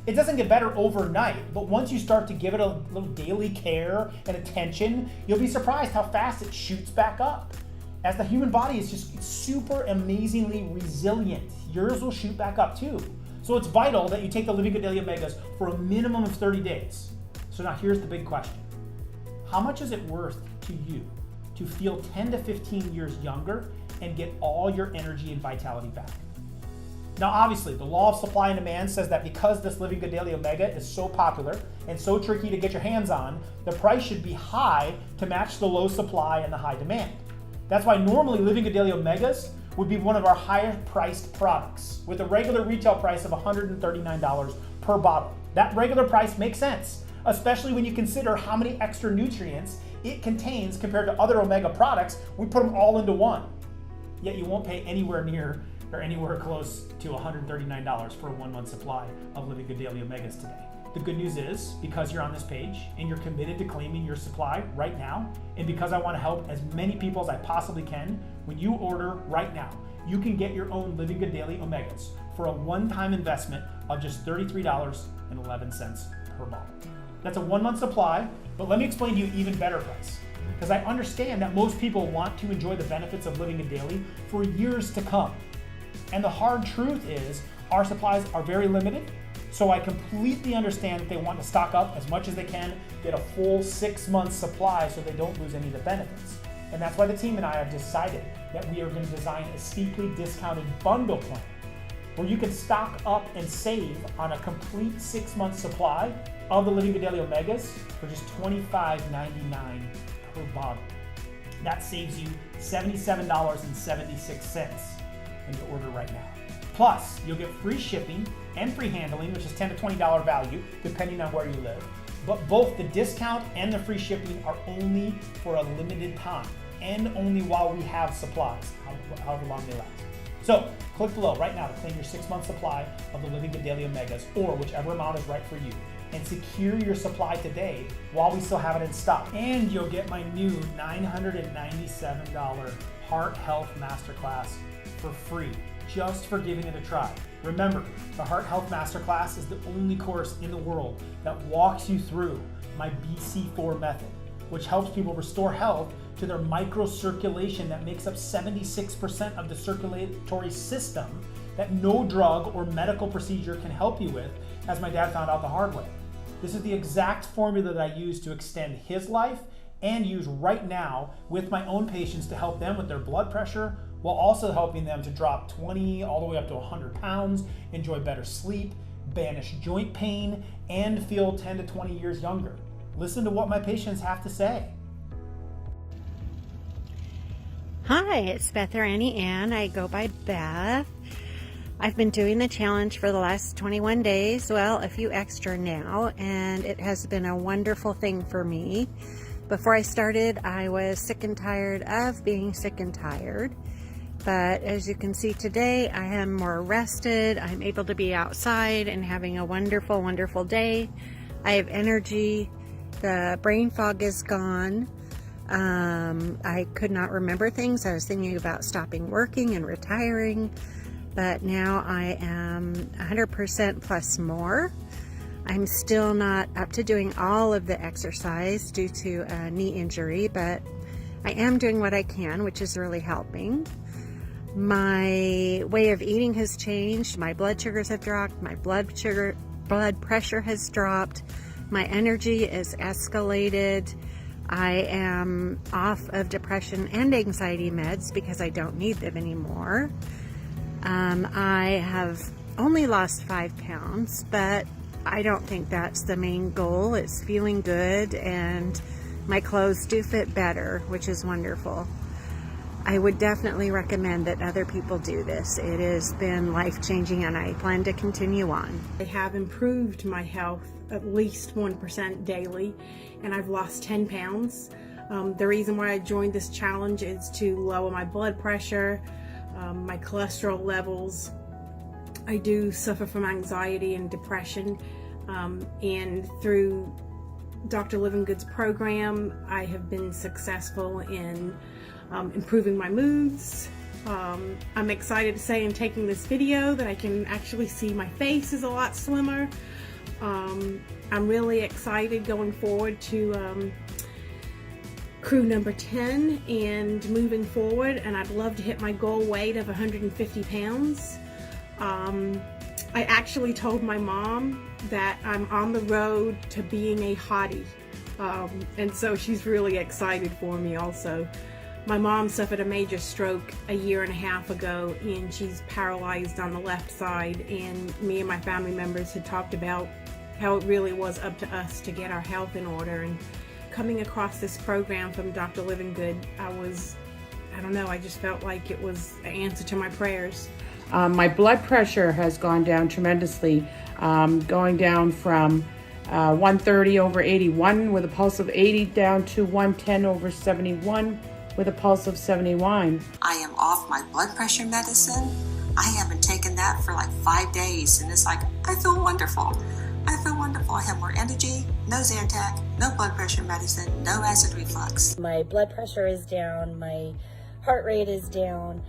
It doesn't get better overnight, but once you start to give it a little daily care and attention, you'll be surprised how fast it shoots back up. As the human body is just super amazingly resilient, yours will shoot back up too. So it's vital that you take the Livingood Daily Omegas for a minimum of 30 days. So now here's the big question. How much is it worth to you to feel 10 to 15 years younger and get all your energy and vitality back? Now, obviously, the law of supply and demand says that because this Livingood Daily Omega is so popular and so tricky to get your hands on, the price should be high to match the low supply and the high demand. That's why normally Livingood Daily Omegas would be one of our higher priced products with a regular retail price of $139 per bottle. That regular price makes sense, especially when you consider how many extra nutrients it contains compared to other omega products. We put them all into one. Yet you won't pay anywhere near or anywhere close to $139 for a 1 month supply of Livingood Daily Omegas today. The good news is, because you're on this page and you're committed to claiming your supply right now, and because I want to help as many people as I possibly can, when you order right now, you can get your own Livingood Daily Omegas for a one-time investment of just $33.11 per bottle. That's a 1 month supply, but let me explain to you an even better price, because I understand that most people want to enjoy the benefits of Livingood Daily for years to come. And the hard truth is our supplies are very limited, so I completely understand that they want to stock up as much as they can, get a full 6 months supply so they don't lose any of the benefits. And that's why the team and I have decided that we are going to design a steeply discounted bundle plan where you can stock up and save on a complete 6 month supply of the Livingood Daily Omegas for just $25.99 per bottle. That saves you $77.76 when you order right now. Plus, you'll get free shipping and free handling, which is $10 to $20 value, depending on where you live. But both the discount and the free shipping are only for a limited time, and only while we have supplies, however long they last. So, click below right now to claim your 6 month supply of the Livingood Daily Omegas, or whichever amount is right for you, and secure your supply today while we still have it in stock. And you'll get my new $997 Heart Health Masterclass for free, just for giving it a try. Remember, the Heart Health Masterclass is the only course in the world that walks you through my BC4 method, which helps people restore health to their microcirculation that makes up 76% of the circulatory system that no drug or medical procedure can help you with, as my dad found out the hard way. This is the exact formula that I use to extend his life and use right now with my own patients to help them with their blood pressure, while also helping them to drop 20 all the way up to 100 pounds, enjoy better sleep, banish joint pain, and feel 10 to 20 years younger. Listen to what my patients have to say. Hi, it's Beth or Annie Ann. I go by Beth. I've been doing the challenge for the last 21 days, well, a few extra now, and it has been a wonderful thing for me. Before I started, I was sick and tired of being sick and tired. But as you can see today, I am more rested. I'm able to be outside and having a wonderful, wonderful day. I have energy. The brain fog is gone. I could not remember things. I was thinking about stopping working and retiring, but now I am 100% plus more. I'm still not up to doing all of the exercise due to a knee injury, but I am doing what I can, which is really helping. My way of eating has changed. My blood sugars have dropped. My blood pressure has dropped. My energy is escalated. I am off of depression and anxiety meds because I don't need them anymore. I have only lost 5 pounds, but I don't think that's the main goal. It's feeling good, and my clothes do fit better, which is wonderful. I would definitely recommend that other people do this. It has been life-changing, and I plan to continue on. I have improved my health at least 1% daily, and I've lost 10 pounds. The reason why I joined this challenge is to lower my blood pressure, my cholesterol levels, I do suffer from anxiety and depression, and through Dr. Livingood's program, I have been successful in improving my moods. I'm excited to say in taking this video that I can actually see my face is a lot slimmer. I'm really excited going forward to crew number 10 and moving forward, and I'd love to hit my goal weight of 150 pounds. I actually told my mom that I'm on the road to being a hottie, and so she's really excited for me also. My mom suffered a major stroke a year and a half ago, and she's paralyzed on the left side, and me and my family members had talked about how it really was up to us to get our health in order. And coming across this program from Dr. Livingood, I just felt like it was an answer to my prayers. My blood pressure has gone down tremendously, going down from 130 over 81 with a pulse of 80 down to 110 over 71 with a pulse of 71. I am off my blood pressure medicine. I haven't taken that for like 5 days, and it's like, I feel wonderful. I feel wonderful. I have more energy, no Zantac, no blood pressure medicine, no acid reflux. My blood pressure is down, my heart rate is down.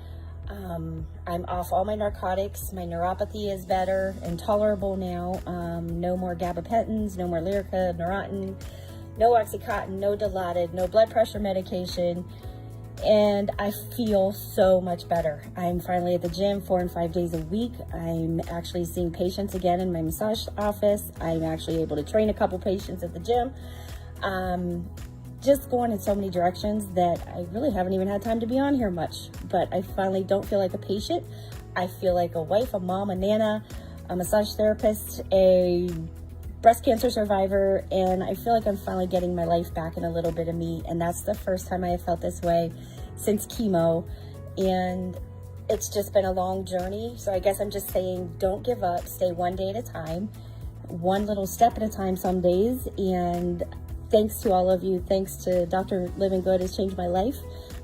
I'm off all my narcotics. My neuropathy is better and tolerable now. No more gabapentins, no more Lyrica, Neurontin, no Oxycontin, no Dilaudid, no blood pressure medication. And I feel so much better. I'm finally at the gym 4 and 5 days a week. I'm actually seeing patients again in my massage office. I'm actually able to train a couple patients at the gym. Just going in so many directions that I really haven't even had time to be on here much. But I finally don't feel like a patient. I feel like a wife, a mom, a nana, a massage therapist, a breast cancer survivor, and I feel like I'm finally getting my life back and a little bit of me. And that's the first time I have felt this way since chemo. And it's just been a long journey. So I guess I'm just saying, don't give up, stay one day at a time, one little step at a time some days. And thanks to all of you. Thanks to Dr. Livingood has changed my life.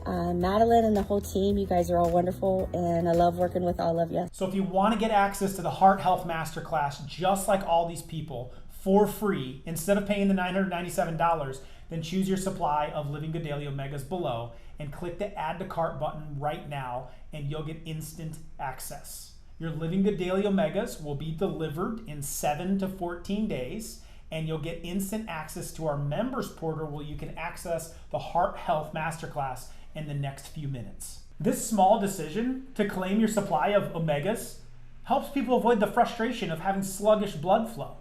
Madeline and the whole team, you guys are all wonderful, and I love working with all of you. So if you want to get access to the Heart Health Masterclass, just like all these people, for free, instead of paying the $997, then choose your supply of Livingood Daily Omegas below and click the Add to Cart button right now, and you'll get instant access. Your Livingood Daily Omegas will be delivered in 7 to 14 days, and you'll get instant access to our members portal where you can access the Heart Health Masterclass in the next few minutes. This small decision to claim your supply of omegas helps people avoid the frustration of having sluggish blood flow,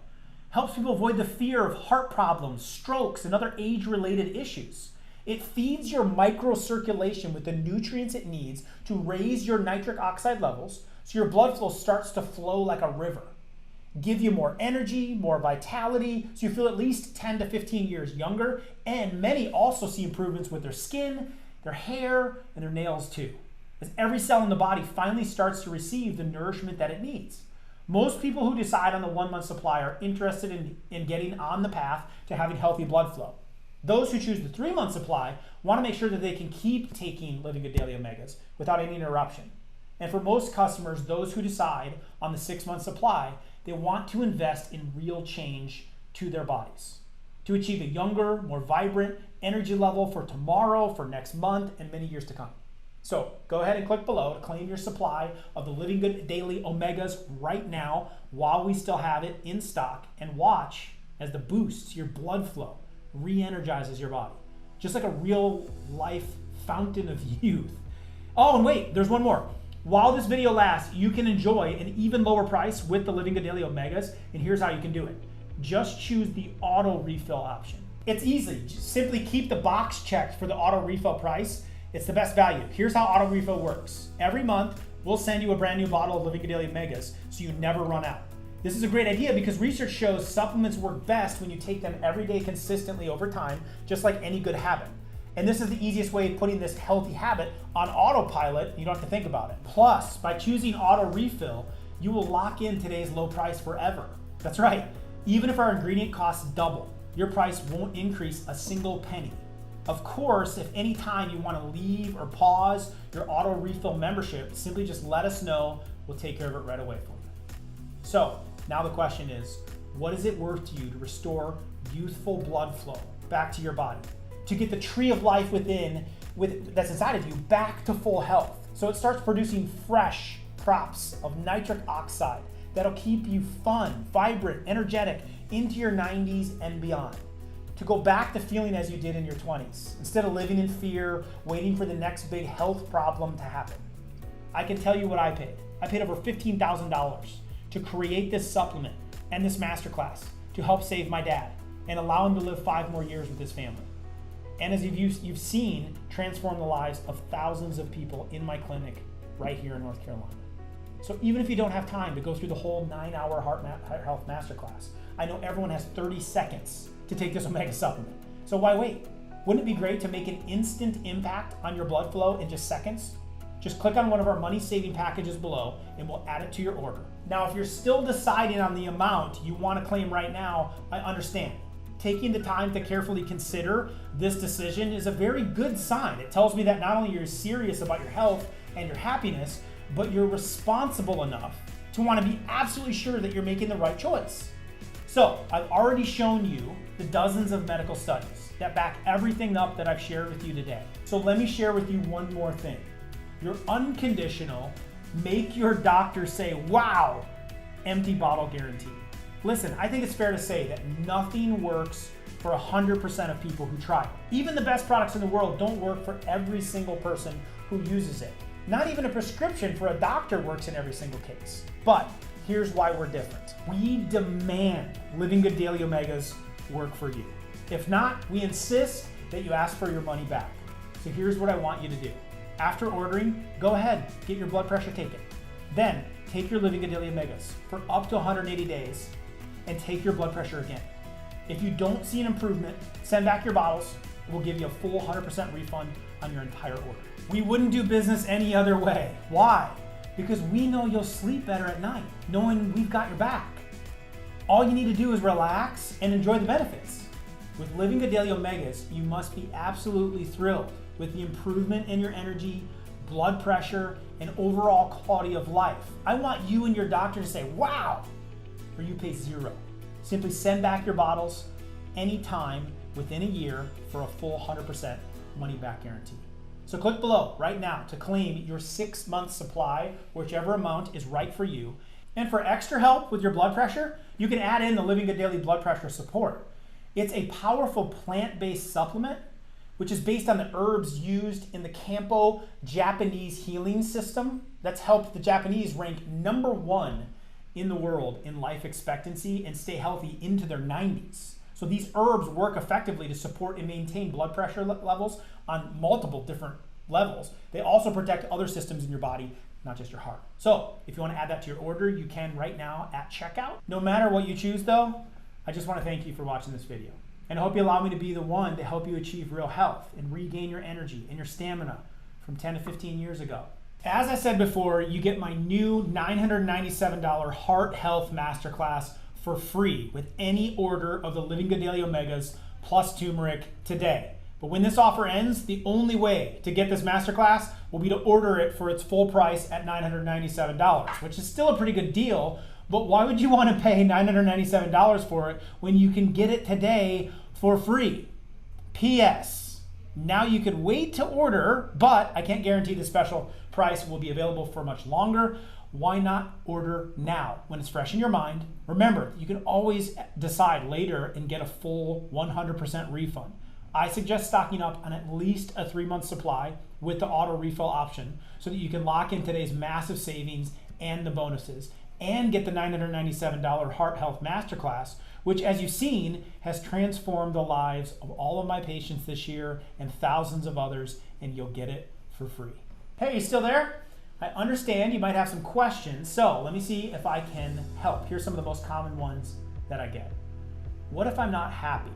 helps people avoid the fear of heart problems, strokes, and other age-related issues. It feeds your microcirculation with the nutrients it needs to raise your nitric oxide levels so your blood flow starts to flow like a river, give you more energy, more vitality, so you feel at least 10 to 15 years younger, and many also see improvements with their skin, their hair, and their nails too, as every cell in the body finally starts to receive the nourishment that it needs. Most people who decide on the 1 month supply are interested in getting on the path to having healthy blood flow. Those who choose the 3 month supply want to make sure that they can keep taking Livingood Daily Omegas without any interruption. And for most customers, those who decide on the 6 month supply, they want to invest in real change to their bodies to achieve a younger, more vibrant energy level for tomorrow, for next month, and many years to come. So go ahead and click below to claim your supply of the Livingood Daily Omegas right now while we still have it in stock, and watch as the boosts your blood flow re-energizes your body, just like a real life fountain of youth. Oh, and wait, there's one more. While this video lasts, you can enjoy an even lower price with the Livingood Daily Omegas, and here's how you can do it. Just choose the auto refill option. It's easy. Just simply keep the box checked for the auto refill price. It's the best value. Here's how auto refill works. Every month, we'll send you a brand new bottle of Livingood Daily Omegas so you never run out. This is a great idea because research shows supplements work best when you take them every day consistently over time, just like any good habit. And this is the easiest way of putting this healthy habit on autopilot. You don't have to think about it. Plus, by choosing auto refill, you will lock in today's low price forever. That's right. Even if our ingredient costs double, your price won't increase a single penny. Of course, if any time you want to leave or pause your auto refill membership, simply just let us know. We'll take care of it right away for you. So now the question is, what is it worth to you to restore youthful blood flow back to your body? To get the tree of life that's inside of you back to full health. So it starts producing fresh crops of nitric oxide that'll keep you fun, vibrant, energetic into your 90s and beyond. To go back to feeling as you did in your 20s, instead of living in fear, waiting for the next big health problem to happen. I can tell you what I paid. I paid over $15,000 to create this supplement and this masterclass to help save my dad and allow him to live 5 more years with his family. And as you've seen, transform the lives of thousands of people in my clinic right here in North Carolina. So even if you don't have time to go through the whole 9-hour heart health masterclass, I know everyone has 30 seconds to take this omega supplement. So why wait? Wouldn't it be great to make an instant impact on your blood flow in just seconds? Just click on one of our money-saving packages below and we'll add it to your order. Now, if you're still deciding on the amount you want to claim right now, I understand. Taking the time to carefully consider this decision is a very good sign. It tells me that not only you're serious about your health and your happiness, but you're responsible enough to want to be absolutely sure that you're making the right choice. So I've already shown you the dozens of medical studies that back everything up that I've shared with you today. So let me share with you one more thing. Your unconditional, make your doctor say, wow, empty bottle guarantee. Listen, I think it's fair to say that nothing works for 100% of people who try it. Even the best products in the world don't work for every single person who uses it. Not even a prescription for a doctor works in every single case. But here's why we're different. We demand Livingood Daily Omegas work for you. If not, we insist that you ask for your money back. So here's what I want you to do. After ordering, go ahead, get your blood pressure taken. Then take your Livingood Daily Omegas for up to 180 days and take your blood pressure again. If you don't see an improvement, send back your bottles. We'll give you a full 100% refund on your entire order. We wouldn't do business any other way. Why? Because we know you'll sleep better at night, knowing we've got your back. All you need to do is relax and enjoy the benefits. With Livingood Daily Omegas, you must be absolutely thrilled with the improvement in your energy, blood pressure, and overall quality of life. I want you and your doctor to say, wow, or you pay zero. Simply send back your bottles anytime within a year for a full 100% money back guarantee. So click below right now to claim your 6-month supply, whichever amount is right for you. And for extra help with your blood pressure, you can add in the Livingood Daily Blood Pressure Support. It's a powerful plant-based supplement which is based on the herbs used in the Campo Japanese healing system that's helped the Japanese rank #1 in the world in life expectancy and stay healthy into their 90s. So these herbs work effectively to support and maintain blood pressure levels on multiple different levels. They also protect other systems in your body, not just your heart. So if you want to add that to your order, you can right now at checkout. No matter what you choose though, I just want to thank you for watching this video. And I hope you allow me to be the one to help you achieve real health and regain your energy and your stamina from 10 to 15 years ago. As I said before, you get my new $997 Heart Health Masterclass for free with any order of the Livingood Daily Omegas plus turmeric today. But when this offer ends, the only way to get this masterclass will be to order it for its full price at $997, which is still a pretty good deal. But why would you want to pay $997 for it when you can get it today for free? P.S. Now you could wait to order, but I can't guarantee the special price will be available for much longer. Why not order now when it's fresh in your mind? Remember, you can always decide later and get a full 100% refund. I suggest stocking up on at least a 3-month supply with the auto refill option so that you can lock in today's massive savings and the bonuses and get the $997 Heart Health Masterclass, which, as you've seen, has transformed the lives of all of my patients this year and thousands of others, and you'll get it for free. Hey, you still there? I understand you might have some questions, so let me see if I can help. Here's some of the most common ones that I get. What if I'm not happy?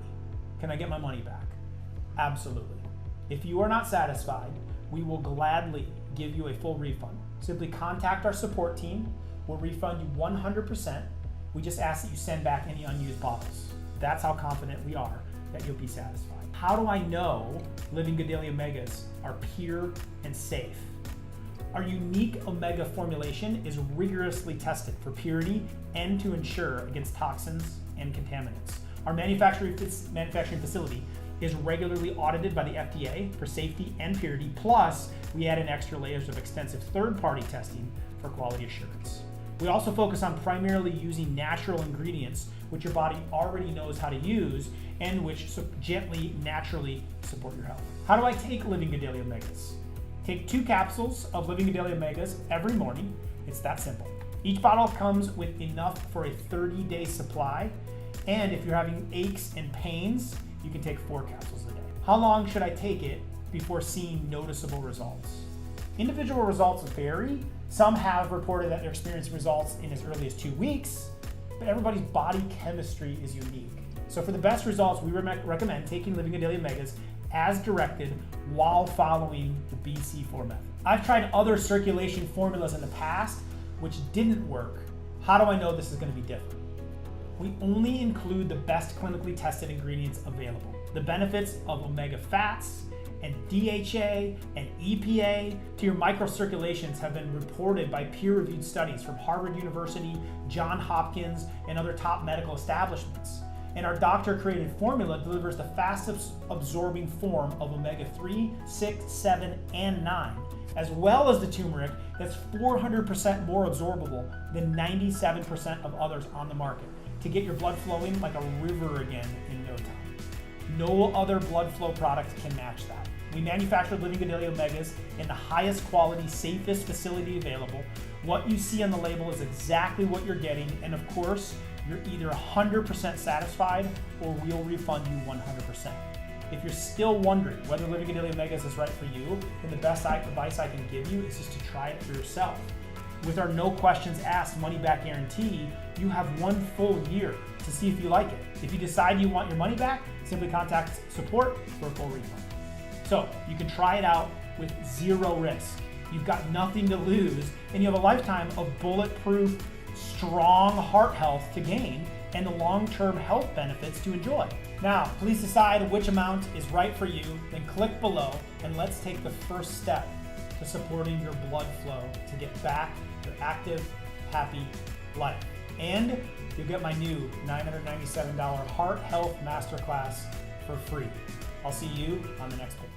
Can I get my money back? Absolutely. If you are not satisfied, we will gladly give you a full refund. Simply contact our support team. We'll refund you 100%. We just ask that you send back any unused bottles. That's how confident we are that you'll be satisfied. How do I know Livingood Daily Omegas are pure and safe? Our unique omega formulation is rigorously tested for purity and to ensure against toxins and contaminants. Our manufacturing facility is regularly audited by the FDA for safety and purity, plus we add in extra layers of extensive third-party testing for quality assurance. We also focus on primarily using natural ingredients which your body already knows how to use and which gently, naturally support your health. How do I take Livingood Daily Omegas? Take 2 capsules of Livingood Daily Omegas every morning. It's that simple. Each bottle comes with enough for a 30-day supply, and if you're having aches and pains, you can take 4 capsules a day. How long should I take it before seeing noticeable results? Individual results vary. Some have reported that they're experiencing results in as early as 2 weeks, but everybody's body chemistry is unique. So for the best results, we recommend taking Livingood Daily Omegas as directed while following the BC4 method. I've tried other circulation formulas in the past, which didn't work. How do I know this is going to be different? We only include the best clinically tested ingredients available. The benefits of omega fats and DHA and EPA to your microcirculations have been reported by peer-reviewed studies from Harvard University, Johns Hopkins, and other top medical establishments. And our doctor-created formula delivers the fastest absorbing form of omega-3, 6, 7, and 9, as well as the turmeric that's 400% more absorbable than 97% of others on the market to get your blood flowing like a river again in no time. No other blood flow product can match that. We manufacture Livingood Daily Omegas in the highest quality, safest facility available. What you see on the label is exactly what you're getting, and of course, you're either 100% satisfied or we'll refund you 100%. If you're still wondering whether Livingood Daily Omegas is right for you, then the best advice I can give you is just to try it for yourself. With our no questions asked money back guarantee, you have 1 full year to see if you like it. If you decide you want your money back, simply contact support for a full refund. So you can try it out with 0 risk. You've got nothing to lose, and you have a lifetime of bulletproof, strong heart health to gain and the long-term health benefits to enjoy. Now, please decide which amount is right for you, then click below and let's take the first step to supporting your blood flow to get back your active, happy life. And you'll get my new $997 Heart Health Masterclass for free. I'll see you on the next page.